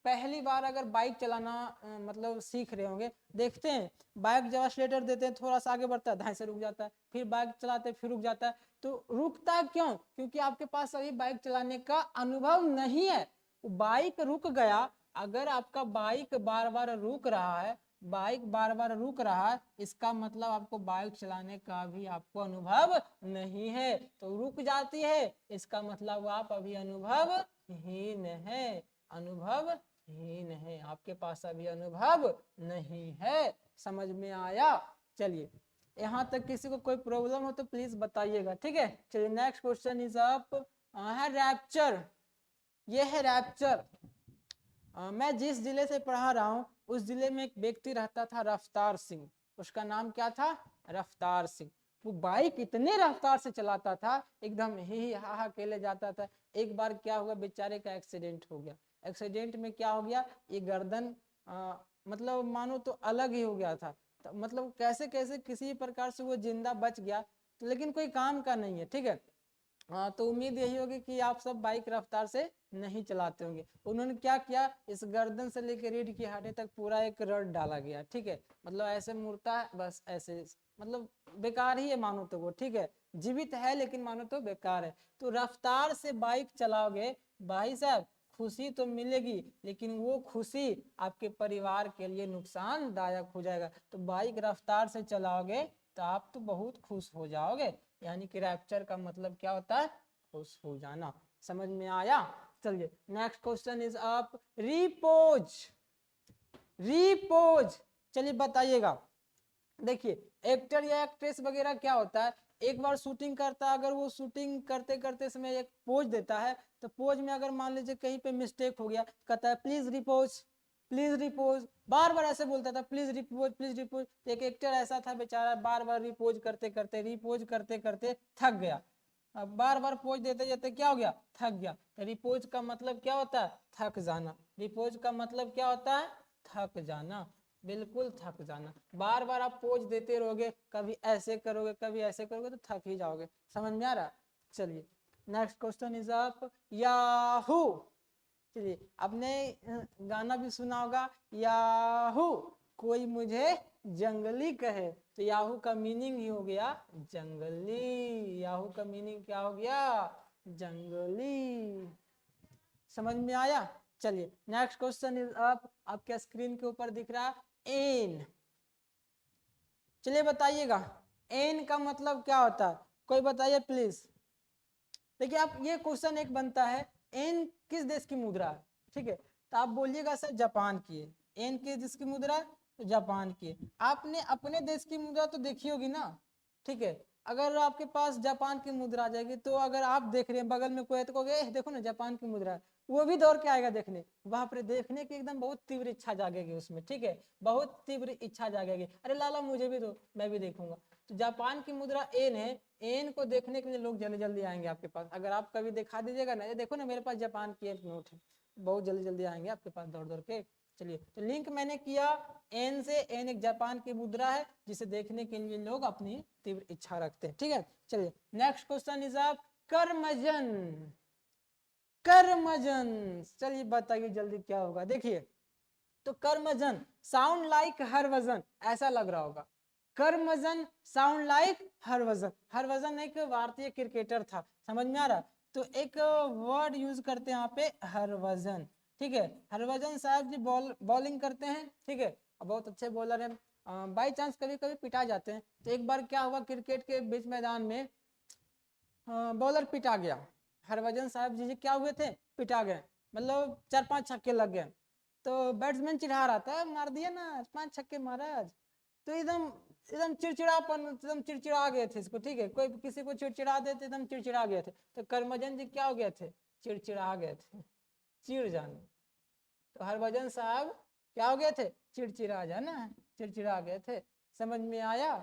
पहली बार अगर बाइक चलाना मतलब सीख रहे होंगे, देखते हैं बाइक जब एक्सीलेटर देते हैं थोड़ा सा आगे बढ़ता है, धाई से रुक जाता है, फिर बाइक चलाते हैं फिर रुक जाता है। तो रुकता क्यों, क्योंकि आपके पास अभी बाइक चलाने का अनुभव नहीं है, बाइक रुक गया। अगर आपका बाइक बार बार रुक रहा है, बाइक बार बार रुक रहा है, इसका मतलब आपको बाइक चलाने का भी आपको अनुभव नहीं है, तो रुक जाती है, इसका मतलब आप अभी अनुभवहीन है, अनुभवहीन है, आपके पास अभी अनुभव नहीं है, समझ में आया। चलिए यहाँ तक किसी को कोई प्रॉब्लम हो तो प्लीज बताइएगा, ठीक है। चलिए नेक्स्ट क्वेश्चन इज अप, है रैप्चर, ये है रैप्चर। मैं जिस जिले से पढ़ा रहा हूँ उस जिले में एक व्यक्ति रहता था रफ्तार सिंह, उसका नाम क्या था, रफ्तार सिंह। वो बाइक इतने रफ्तार से चलाता था, एकदम ही हा अकेले जाता था। एक बार क्या हुआ, बेचारे का एक्सीडेंट हो गया। एक्सीडेंट में क्या हो गया, ये गर्दन मतलब मानो तो अलग ही हो गया था, तो मतलब कैसे कैसे किसी प्रकार से वो जिंदा बच गया, तो लेकिन कोई काम का नहीं है, ठीक है। हाँ, तो उम्मीद यही होगी कि आप सब बाइक रफ्तार से नहीं चलाते होंगे। उन्होंने क्या किया, इस गर्दन से लेकर रीढ़ की हड्डी तक पूरा एक रड डाला गया, ठीक है। मतलब ऐसे मुड़ता है, बस ऐसे, मतलब बेकार ही है मानो तो वो, ठीक है। जीवित है लेकिन मानो तो बेकार है। तो रफ्तार से बाइक चलाओगे भाई साहब, खुशी तो मिलेगी, लेकिन वो खुशी आपके परिवार के लिए नुकसानदायक हो जाएगा। तो बाइक रफ्तार से चलाओगे तो आप तो बहुत खुश हो जाओगे। यानी कि रैप्चर का मतलब क्या होता है, खुश हो जाना। समझ में आया? चलिए नेक्स्ट क्वेश्चन इज आप रिपोज। रिपोज, चलिए बताइएगा। देखिए एक्टर या एक्ट्रेस वगैरह क्या होता है, एक बार शूटिंग करता है, अगर वो शूटिंग करते करते समय एक पोज देता है, तो पोज में अगर मान लीजिए कहीं पे मिस्टेक हो गया, कहता है प्लीज रिपोज, प्लीज रिपोज, बार बार ऐसे बोलता था प्लीज रिपोज प्लीज रिपोज। एक एक्टर ऐसा था बेचारा, बार बार रिपोज करते करते रिपोज करते करते थक गया। अब बार बार पोज देते देते क्या हो गया, थक गया। तो रिपोज का मतलब क्या होता है, थक जाना। रिपोज का मतलब क्या होता है, थक जाना, बिल्कुल थक जाना। बार बार आप पोज देते रहोगे, कभी ऐसे करोगे कभी ऐसे करोगे तो थक ही जाओगे। समझ में आ रहा? चलिए next question is up Yahoo. चलिए आपने गाना भी सुना होगा, याहू कोई मुझे जंगली कहे, तो याहू का मीनिंग ही हो गया जंगली। याहू का मीनिंग क्या हो गया, जंगली। समझ में आया? चलिए नेक्स्ट क्वेश्चन इज अप, आपके स्क्रीन के ऊपर दिख रहा है एन। चलिए बताइएगा एन का मतलब क्या होता है, कोई बताइए प्लीज। देखिए आप, ये क्वेश्चन एक बनता है, एन किस देश की मुद्रा है, ठीक है। तो आप बोलिएगा सर जापान की है। एन किस देश की मुद्रा है, तो जापान की है। आपने अपने देश की मुद्रा तो देखी होगी ना, ठीक है। अगर आपके पास जापान की मुद्रा आ जाएगी, तो अगर आप देख रहे हैं बगल में कोई है तो कहोगे देखो ना जापान की मुद्रा है, वो भी दौड़ के आएगा देखने, वहां पर देखने की एकदम बहुत तीव्र इच्छा जागेगी उसमें, ठीक है। बहुत तीव्र इच्छा जागेगी, अरे लाला मुझे भी दो, मैं भी देखूंगा। तो जापान की मुद्रा एन है, एन को देखने के लिए लोग जल्दी जल्दी आएंगे आपके पास। अगर आप कभी दिखा दीजिएगा ना, ये देखो ना मेरे पास जापान की एक नोट है, बहुत जल्दी जल्दी आएंगे आपके पास दौड़ दौड़ के। चलिए तो लिंक मैंने किया एन से, एन एक जापान की मुद्रा है जिसे देखने के लिए लोग अपनी तीव्र इच्छा रखते हैं, ठीक है। चलिए नेक्स्ट क्वेश्चन इज आप कर्मजन। कर्मजन, चलिए बताइए जल्दी क्या होगा। देखिए तो कर्मजन साउंड लाइक हरवजन, ऐसा लग रहा होगा। कर्मजन साउंड लाइक हरवजन। हरवजन एक भारतीय क्रिकेटर था, समझ में आ रहा? तो एक वर्ड यूज करते हैं यहाँ पे हरवजन, ठीक है। हरभजन साहब जी बॉलिंग करते हैं, ठीक है, बहुत अच्छे बॉलर हैं। बाई चांस कभी कभी पिटा जाते हैं। तो एक बार क्या हुआ, क्रिकेट के बीच मैदान में बॉलर पिटा गया। हरभजन साहब जी क्या हुए थे, पिटा गए, मतलब 4-5 छक्के लग गए। तो बैट्समैन चिढ़ा रहा था, मार दिया ना 5 छक्के महाराज। तो एकदम एकदम चिड़चिड़ापन, एकदम चिड़चिड़ा गए थे इसको, ठीक है। कोई किसी को चिड़चिड़ा देते एकदम चिड़चिड़ा गए थे। तो कर्मजन जी क्या हो गए थे, चिड़चिड़ा गए थे, चिड़ जाना। तो हरभजन साहब क्या हो गए थे, चिड़चिड़ा जाना, चिड़चिड़ा गए थे। समझ में आया?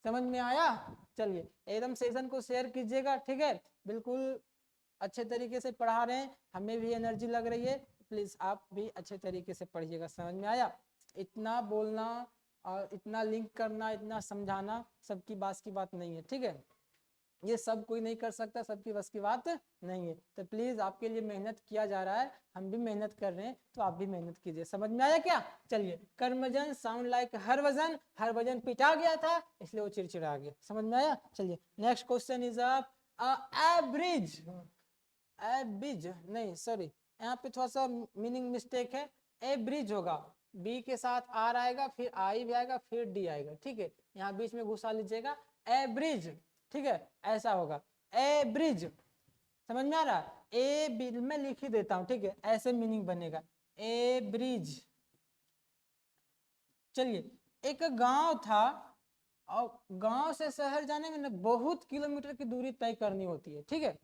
समझ में आया? चलिए एकदम सेशन को शेयर कीजिएगा, ठीक है। बिल्कुल अच्छे तरीके से पढ़ा रहे हैं, हमें भी एनर्जी लग रही है, प्लीज आप भी अच्छे तरीके से पढ़िएगा। समझ में आया? इतना बोलना और इतना लिंक करना, इतना समझाना सबकी बात की बात नहीं है, ठीक है। ये सब कोई नहीं कर सकता, सबकी बस की बात नहीं है। तो प्लीज आपके लिए मेहनत किया जा रहा है, हम भी मेहनत कर रहे हैं, तो आप भी मेहनत कीजिए। समझ में आया क्या? चलिए कर्मजन साउंड लाइक हरभजन, हरभजन पिटा गया था इसलिए वो चिड़चिड़ा गया। समझ में आया? चलिए next question is up average. Abridge नहीं, सॉरी, यहाँ पे थोड़ा सा मीनिंग मिस्टेक है। एब्रिज होगा, बी के साथ आर आएगा, फिर आई भी आएगा, फिर डी आएगा, ठीक है। यहाँ बीच में घुसा लीजिएगा, एब्रिज, ठीक है, ऐसा होगा एब्रिज। समझ में आ रहा? ए बिल में लिख ही देता हूँ, ठीक है, ऐसे मीनिंग बनेगा ए ब्रिज। चलिए एक गांव था, और गांव से शहर जाने में ना बहुत किलोमीटर की दूरी तय करनी होती है, ठीक है।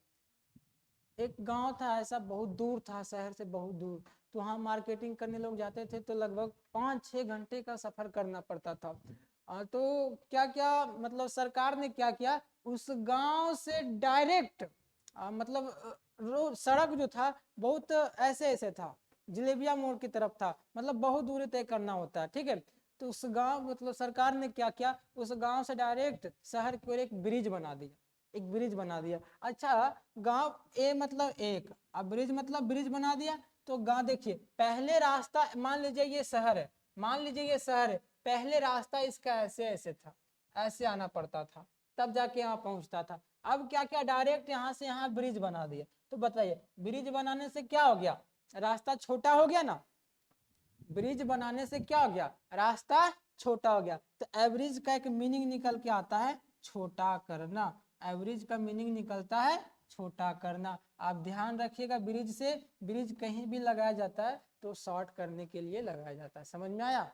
एक गांव था ऐसा, बहुत दूर था, शहर से बहुत दूर। तो वहाँ मार्केटिंग करने लोग जाते थे तो लगभग 5-6 घंटे का सफर करना पड़ता था। तो क्या क्या मतलब सरकार ने क्या किया, उस गांव से डायरेक्ट मतलब सड़क जो था बहुत ऐसे ऐसे था, जलेबिया मोड़ की तरफ था, मतलब बहुत दूरी तय करना होता है, ठीक है। तो उस गांव मतलब सरकार ने क्या किया, उस गांव से डायरेक्ट शहर की ओर एक ब्रिज बना दिया। एक ब्रिज बना दिया। अच्छा, गांव ए मतलब एक, अब ब्रिज मतलब ब्रिज बना दिया। तो गांव देखिए, पहले रास्ता, मान लीजिए ये शहर है, मान लीजिए ये शहर है, पहले रास्ता इसका ऐसे ऐसे था, ऐसे आना पड़ता था, तब जाके यहाँ पहुंचता था। अब क्या क्या डायरेक्ट यहाँ से यहाँ ब्रिज बना दिया। तो बताइए ब्रिज बनाने से क्या हो गया, रास्ता छोटा हो गया ना। ब्रिज बनाने से क्या हो गया, रास्ता छोटा हो गया। तो एवरेज का एक मीनिंग निकल के आता है छोटा करना। एवरेज का मीनिंग निकलता है छोटा करना। आप ध्यान रखिएगा, ब्रिज से ब्रिज कहीं भी लगाया जाता है तो शॉर्ट करने के लिए लगाया जाता है। समझ में आया?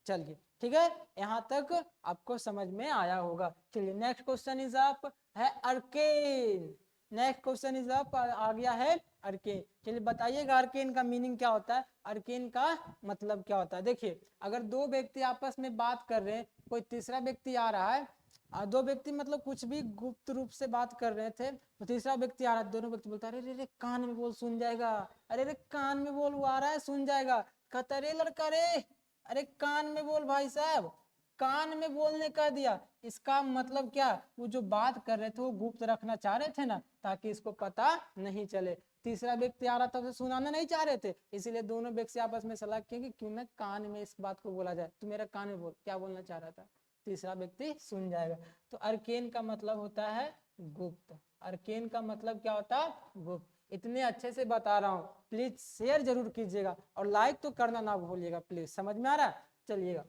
चलिए ठीक है, यहाँ तक आपको समझ में आया होगा। चलिए नेक्स्ट क्वेश्चन इज अप है अर्केन। नेक्स्ट क्वेश्चन इज अप आ गया है अर्केन। चलिए बताइएगा अर्केन का मीनिंग क्या होता है, अर्केन का मतलब क्या होता है। देखिए अगर दो व्यक्ति आपस में बात कर रहे हैं, कोई तीसरा व्यक्ति आ रहा है, दो व्यक्ति मतलब कुछ भी गुप्त रूप से बात कर रहे थे, तो तीसरा व्यक्ति आ रहा है, दोनों व्यक्ति बोलता है अरे रे कान में बोल सुन जाएगा, अरे रे कान में बोल, वो आ रहा है सुन जाएगा। कहता रे लड़का रे, अरे कान में बोल भाई साहब, कान में बोलने कह दिया। इसका मतलब क्या, वो जो बात कर रहे थे वो गुप्त रखना चाह रहे थे ना, ताकि इसको पता नहीं चले। तीसरा व्यक्ति आ रहा था, उसे सुनाना नहीं चाह रहे थे, इसीलिए दोनों व्यक्ति आपस में सलाह किए कि क्यों ना कान में इस बात को बोला जाए। तू मेरा कान में बोल, क्या बोलना चाह रहा था, तीसरा व्यक्ति सुन जाएगा। तो अर्केन का मतलब होता है गुप्त। अर्केन का मतलब क्या होता है, गुप्त। इतने अच्छे से बता रहा हूँ, प्लीज शेयर जरूर कीजिएगा और लाइक तो करना ना भूलिएगा प्लीज। समझ में आ रहा है? चलिएगा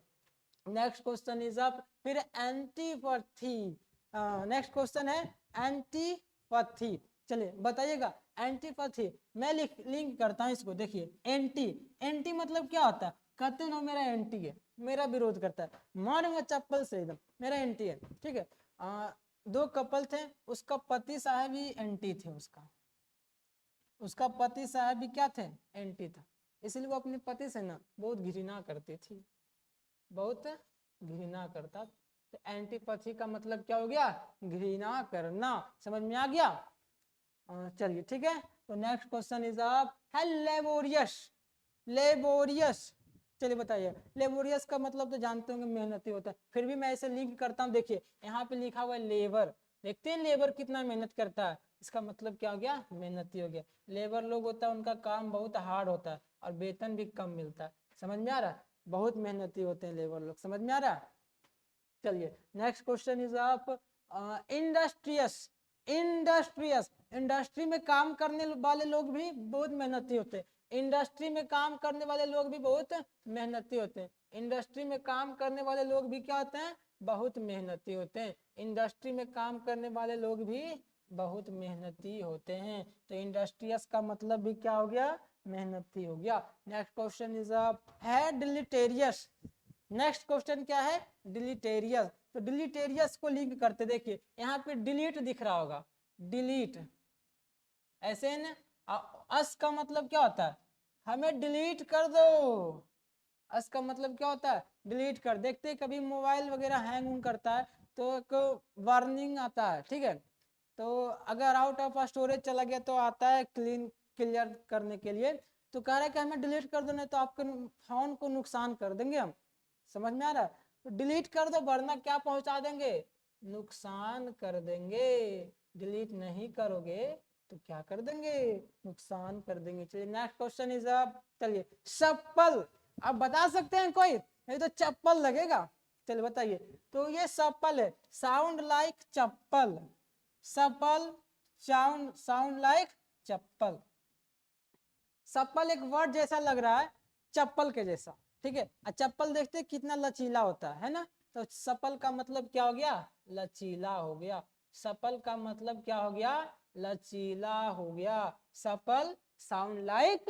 नेक्स्ट क्वेश्चन इज अप, फिर एंटीपैथी। नेक्स्ट क्वेश्चन है एंटीपैथी। चलिए बताइएगा एंटीपैथी। मैं लिंक करता हूँ इसको। देखिए एंटी, एंटी मतलब क्या होता है, कहते ना मेरा एंटी है, मेरा विरोध करता है, मारूंगा चप्पल से एकदम, मेरा एंटी है। ठीक है, दो कपल थे, उसका पति साहब ही एंटी थे, उसका पति साहब भी क्या थे, एंटी था। इसलिए वो अपने पति से ना बहुत घृणा करती थी, बहुत घृणा करता। तो एंटीपैथी का मतलब क्या हो गया, घृणा करना। समझ में आ गया? चलिए ठीक है। तो नेक्स्ट क्वेश्चन इज अप है लेबोरियस। लेबोरियस, चलिए बताइए लेबोरियस का मतलब तो जानते होंगे मेहनती होता है, फिर भी मैं ऐसे लिंक करता हूँ। देखिए यहाँ पे लिखा हुआ है लेबर, देखते हैं लेबर कितना मेहनत करता है, इसका मतलब क्या हो गया, मेहनती हो गया। लेबर लोग होता है उनका काम बहुत हार्ड होता है और वेतन भी कम मिलता है। समझ में आ रहा है? बहुत मेहनती होते हैं लेबर लोग। समझ में आ रहा है? चलिए नेक्स्ट क्वेश्चन इज आप इंडस्ट्रियस। इंडस्ट्रियस, इंडस्ट्री में काम करने वाले लोग भी बहुत मेहनती होते हैं। इंडस्ट्री में काम करने वाले लोग भी बहुत मेहनती होते हैं। इंडस्ट्री में काम करने वाले लोग भी क्या होते हैं, बहुत मेहनती होते हैं। इंडस्ट्री में काम करने वाले लोग भी बहुत मेहनती होते हैं। तो इंडस्ट्रियस का मतलब भी क्या हो गया, मेहनती हो गया। नेक्स्ट क्वेश्चन इज है डिलिटेरियस। नेक्स्ट क्वेश्चन क्या है, डिलीटेरियस। तो डिलीटेरियस को लिंक करते, देखिए यहाँ पे डिलीट दिख रहा होगा, डिलीट ऐसे न, अस का मतलब क्या होता है, हमें डिलीट कर दो। अस का मतलब क्या होता है, डिलीट कर। देखते हैं कभी मोबाइल वगैरह हैंग करता है तो एक वार्निंग आता है, ठीक है। तो अगर आउट ऑफ स्टोरेज चला गया तो आता है क्लियर करने के लिए। तो कह रहा है कि हमें डिलीट कर दो, नहीं तो आपके फोन को नुकसान कर देंगे हम। समझ में आ रहा है? तो डिलीट कर दो, वरना क्या पहुंचा देंगे, नुकसान कर देंगे। डिलीट नहीं करोगे तो क्या कर देंगे, नुकसान कर देंगे। चलिए नेक्स्ट क्वेश्चन इज अब, चलिए चप्पल। अब बता सकते हैं कोई, नहीं तो चप्पल लगेगा। चलिए बताइए, तो ये चप्पल है, साउंड लाइक चप्पल। चप्पल साउंड लाइक चप्पल। चप्पल एक वर्ड जैसा लग रहा है, चप्पल के जैसा, ठीक है। और चप्पल देखते कितना लचीला होता है ना। तो चप्पल का मतलब क्या हो गया, लचीला हो गया। चप्पल का मतलब क्या हो गया, लचीला हो गया। चप्पल साउंड लाइक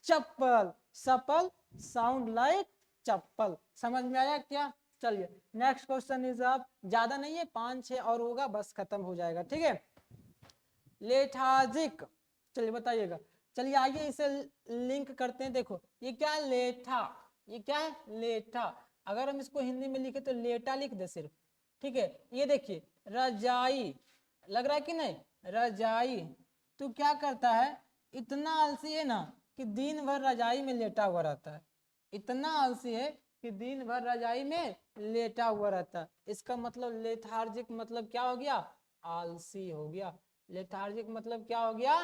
चप्पल, चप्पल साउंड लाइक चप्पल। समझ में आया क्या? चलिए नेक्स्ट क्वेश्चन इज आप, ज्यादा नहीं है, 5-6 और होगा, बस खत्म हो जाएगा, ठीक है। लेथार्जिक, चलिए बताइएगा। चलिए आइए इसे लिंक करते हैं। देखो ये क्या है, लेठा। ये क्या है, लेठा। अगर हम इसको हिंदी में लिखे तो लेटा लिख दे सिर्फ, ठीक है। ये देखिए रजाई, लग रहा है कि नहीं, रजाई। तो क्या करता है, इतना आलसी है ना कि दिन भर रजाई में लेटा हुआ रहता है। इतना आलसी है कि दिन भर रजाई में लेटा हुआ रहता है। इसका मतलब लेथार्जिक मतलब क्या हो गया, आलसी हो गया। लेथार्जिक मतलब क्या हो गया?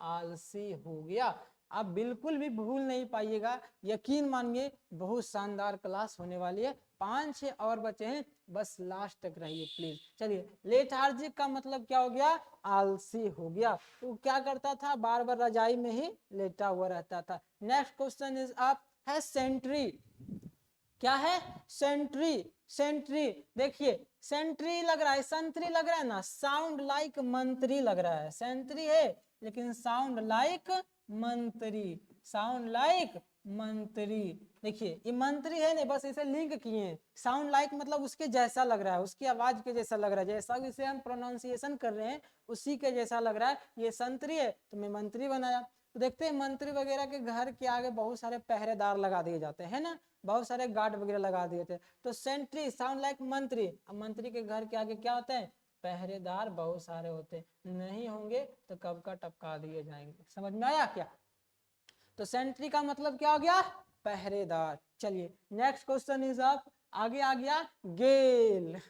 आलसी हो गया। आप बिल्कुल भी भूल नहीं पाइएगा, यकीन मानिए बहुत शानदार क्लास होने वाली है। 5-6 और बचे हैं, बस लास्ट तक रहिए प्लीज। चलिए, लेथार्जिक का मतलब क्या हो गया? आलसी हो गया। तो क्या करता था? बार बार रजाई में ही लेटा हुआ रहता था। नेक्स्ट क्वेश्चन इज आप है सेंट्री। क्या है? सेंट्री। सेंट्री देखिए, सेंट्री लग रहा है, संतरी लग रहा है ना, साउंड लाइक मंत्री लग रहा है। सेंट्री है लेकिन साउंड लाइक मंत्री, साउंड लाइक मंत्री। देखिए ये मंत्री है नहीं, बस इसे लिंक किए हैं। साउंड लाइक मतलब उसके जैसा लग रहा है, उसकी आवाज के जैसा लग रहा है, जैसा इसे हम प्रोनाउंसिएशन कर रहे हैं उसी के जैसा लग रहा है। ये संतरी है तो मैं मंत्री बनाया। तो देखते हैं मंत्री वगैरह के घर के आगे बहुत सारे पहरेदार लगा दिए जाते हैं ना, बहुत सारे गार्ड वगैरह लगा दिए थे। तो सेंट्री साउंड लाइक मंत्री। अब मंत्री के घर के आगे क्या होते हैं? पहरेदार बहुत सारे होते हैं, नहीं होंगे तो कब का टपका दिए जाएंगे। समझ में आया क्या? तो सेंट्री का मतलब क्या हो गया? पहरेदार। चलिए नेक्स्ट क्वेश्चन इज आप आगे आ गया गेल।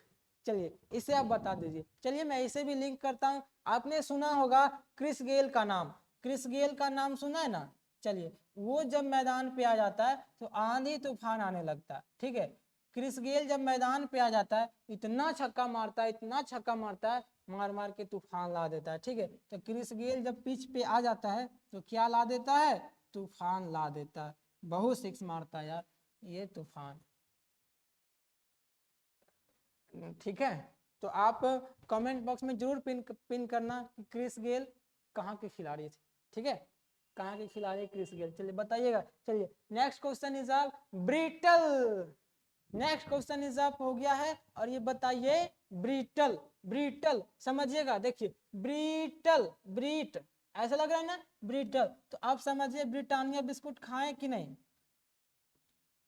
चलिए इसे आप बता दीजिए। चलिए मैं इसे भी लिंक करता हूं। आपने सुना होगा क्रिस गेल का नाम, क्रिस गेल का नाम सुना है ना। चलिए वो जब मैदान पे आ जाता है तो आंधी तूफान आने लगता है, ठीक है। क्रिस गेल जब मैदान पे आ जाता है इतना छक्का मारता है, इतना छक्का मारता है, मार मार के तूफान ला देता है, ठीक है। तो क्रिस गेल जब पिच पे आ जाता है तो क्या ला देता है? तूफान ला देता है। बहुत सिक्स मारता है यार ये तूफान, ठीक है। तो आप कमेंट बॉक्स में जरूर पिन करना कि क्रिस गेल कहाँ के खिलाड़ी थे, ठीक है, कहाँ के खिलाड़ी क्रिस गेल। चलिए बताइएगा। चलिए नेक्स्ट क्वेश्चन इज आप ब्रिटल। नेक्स्ट क्वेश्चन इज आप हो गया है और ये बताइए ब्रिटल। ब्रिटल समझिएगा, देखिए ब्रिटल, ब्रिट ऐसा लग रहा है ना ब्रिटल, तो आप समझिए ब्रिटानिया बिस्कुट खाएं कि नहीं?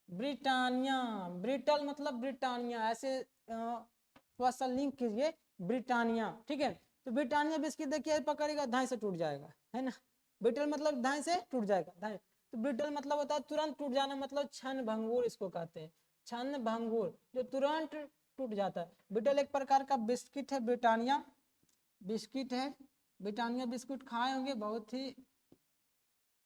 ब्रिटानिया, ब्रिटल मतलब ब्रिटानिया, ऐसे थोड़ा सा लिंक कीजिए ब्रिटानिया, ठीक है। तो ब्रिटानिया बिस्किट देखिए पकड़ेगा धाई से टूट जाएगा, है ना। ब्रिटल मतलब धाई से टूट जाएगा, धाई। तो ब्रिटल मतलब होता है तुरंत टूट जाना, मतलब क्षण भंगुर इसको कहते हैं, क्षण भंगुर जो तुरंत टूट जाता है। ब्रिटल एक प्रकार का बिस्किट है, ब्रिटानिया बिस्किट है। ब्रिटानिया बिस्कुट खाए होंगे, बहुत ही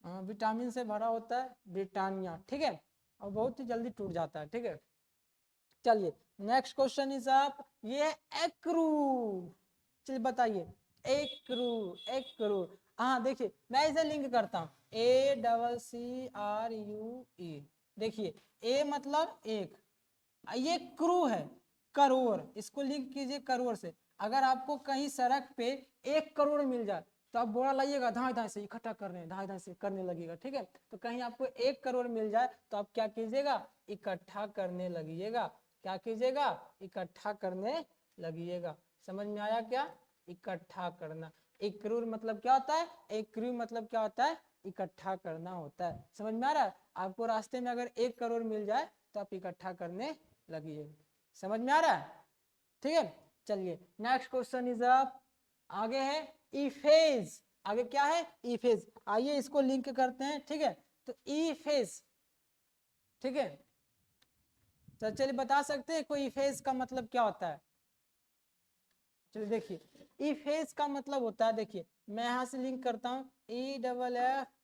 विटामिन से भरा होता है ब्रिटानिया, ठीक है, और बहुत ही जल्दी टूट जाता है, ठीक है। चलिए नेक्स्ट क्वेश्चन इज आप ये एक्रू। चलिए बताइए एक्रू, एक्रू। हाँ देखिए मैं इसे लिंक करता हूँ, ACCRUE। देखिए ए मतलब एक, ये क्रू है करोड़, इसको लिंक कीजिए करोड़ से। अगर आपको कहीं सड़क पे 1 करोड़ मिल जाए तो आप बोरा लाइएगा, धाए धाए से इकट्ठा करने, धाए धाए से करने लगेगा, ठीक है। तो कहीं आपको 1 करोड़ मिल जाए तो आप क्या कीजिएगा? इकट्ठा करने लगिएगा। क्या कीजिएगा? इकट्ठा करने लगिएगा। समझ में आया क्या? इकट्ठा करना। 1 करोड़ मतलब क्या होता है? 1 करोड़ मतलब क्या होता है? इकट्ठा करना होता है। समझ में आ रहा है? आपको रास्ते में अगर 1 करोड़ मिल जाए तो आप इकट्ठा करने लगिए। समझ में आ रहा है? ठीक है। चलिए नेक्स्ट क्वेश्चन इज आप आगे है इफेज। आगे क्या है? इफेज। आइए इसको लिंक करते हैं, ठीक है। तो इफेज, ठीक है। तो चलिए बता सकते हैं कोई इफेज का मतलब क्या होता है? चलिए देखिए इफेज का मतलब होता है, देखिए मैं यहां से लिंक करता हूं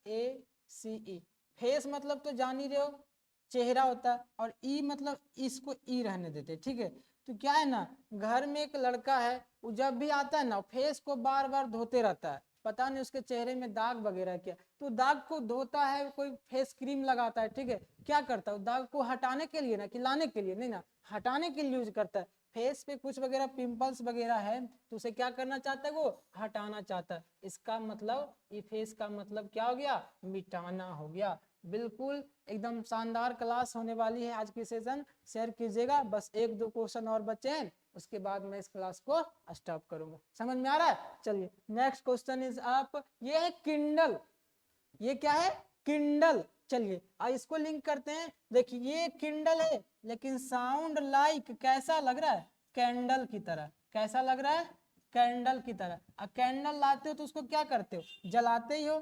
EFFACE। फेस मतलब तो जान ही रहे हो चेहरा होता है, और ई मतलब इसको ई रहने देते, ठीक है। तो क्या है ना, घर में एक लड़का है, वो जब भी आता है ना फेस को बार बार धोते रहता है, पता नहीं उसके चेहरे में दाग वगैरह क्या। तो दाग को धोता है, कोई फेस क्रीम लगाता है, ठीक है। क्या करता है? दाग को हटाने के लिए ना, कि लाने के लिए नहीं ना, हटाने के लिए यूज करता है। फेस पे कुछ वगैरह पिंपल्स वगैरह है तो उसे क्या करना चाहता है? वो हटाना चाहता है। इसका मतलब इफेस का मतलब क्या हो गया? मिटाना हो गया। बिल्कुल एकदम शानदार क्लास होने वाली है आज की सेशन, शेयर कीजिएगा। बस 1-2 क्वेश्चन और बचे हैं, उसके बाद मैं इस क्लास को स्टॉप करूंगा। समझ में आ रहा है? चलिए नेक्स्ट क्वेश्चन इज आप ये है किंडल। ये क्या है? किंडल। चलिए इसको लिंक करते हैं। देखिए ये किंडल है लेकिन साउंड लाइक कैसा लग रहा है? कैंडल की तरह। कैसा लग रहा है? कैंडल की तरह। अब कैंडल लाते हो तो उसको क्या करते हो? जलाते ही हो।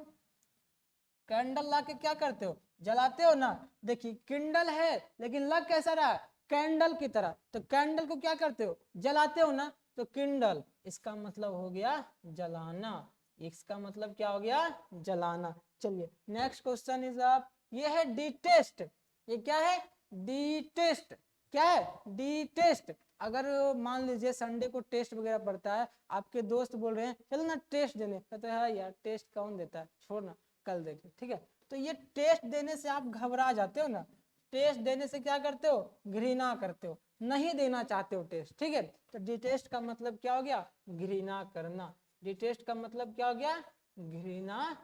कैंडल ला के क्या करते हो? जलाते हो ना। देखिए किंडल है लेकिन लग कैसा रहा? कैंडल की तरह। तो कैंडल को क्या करते हो? जलाते हो ना। तो किंडल इसका मतलब हो गया जलाना, इसका मतलब क्या हो गया, जलाना। चलिए नेक्स्ट क्वेश्चन इज आप, ये है डी टेस्ट, ये क्या है, डी टेस्ट, क्या है, डी टेस्ट। अगर मान लीजिए संडे को टेस्ट वगैरह पड़ता है, आपके दोस्त बोल रहे हैं चलो ना टेस्ट देने, कहते हैं यार टेस्ट कौन देता है, छोड़ ना कल देखें, ठीक है। तो ये टेस्ट देने से आप घबरा जाते हो ना, टेस्ट देने से क्या करते हो, घृणा करते हो, नहीं देना चाहते हो टेस्ट, ठीक है। तो डिटेस्ट का मतलब क्या हो गया, घृणा करना, डिटेस्ट का मतलब क्या हो गया, घृणा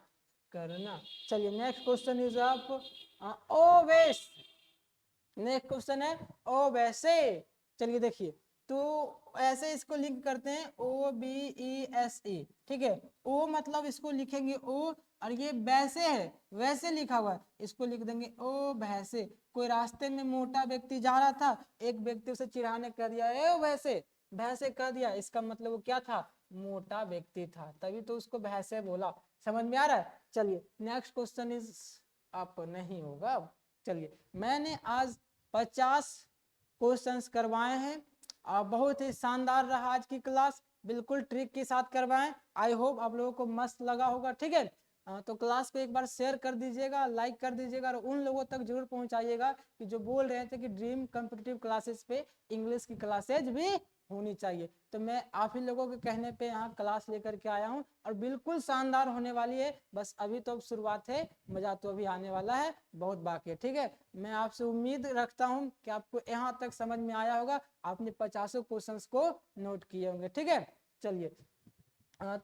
करना। चलिए नेक्स्ट क्वेश्चन इज आप ओ वेस, नेक्स्ट क्वेश्चन है ओ वैसे। चलिए देखिए, तो ऐसे इसको लिंक करते हैं OBESE, ठीक है। ओ मतलब इसको लिखेंगे ओ, और ये वैसे है, वैसे लिखा हुआ है, इसको लिख देंगे ओ भैसे। कोई रास्ते में मोटा व्यक्ति जा रहा था, एक व्यक्ति उसे चिढ़ाने कर दिया ए वैसे, भैंसे कह दिया, इसका मतलब वो क्या था, मोटा व्यक्ति था, तभी तो उसको भैंसे बोला। समझ में आ रहा है। चलिए नेक्स्ट क्वेश्चन इज आप नहीं होगा। चलिए मैंने आज 50 क्वेश्चंस करवाए हैं, बहुत ही शानदार रहा आज की क्लास, बिल्कुल ट्रिक के साथ करवाएं। आई होप आप लोगों को मस्त लगा होगा, ठीक है। तो क्लास को एक बार शेयर कर दीजिएगा, लाइक कर दीजिएगा, और उन लोगों तक जरूर पहुंचाइएगा कि जो बोल रहे थे कि ड्रीम कॉम्पिटिटिव क्लासेस पे इंग्लिश की क्लासेज भी होनी चाहिए। तो मैं आप ही लोगों के कहने पे यहाँ क्लास लेकर के आया हूँ, और बिल्कुल शानदार होने वाली है। बस अभी तो शुरुआत है, मजा तो अभी आने वाला है, बहुत बाकी है, ठीक है। मैं आपसे उम्मीद रखता हूँ कि आपको यहाँ तक समझ में आया होगा, आपने 50 क्वेश्चंस को नोट किए होंगे, ठीक है। चलिए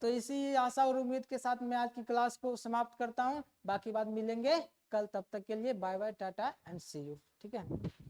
तो इसी आशा और उम्मीद के साथ मैं आज की क्लास को समाप्त करता हूँ, बाकी बात मिलेंगे कल, तब तक के लिए bye bye, tata and see you, ठीक है।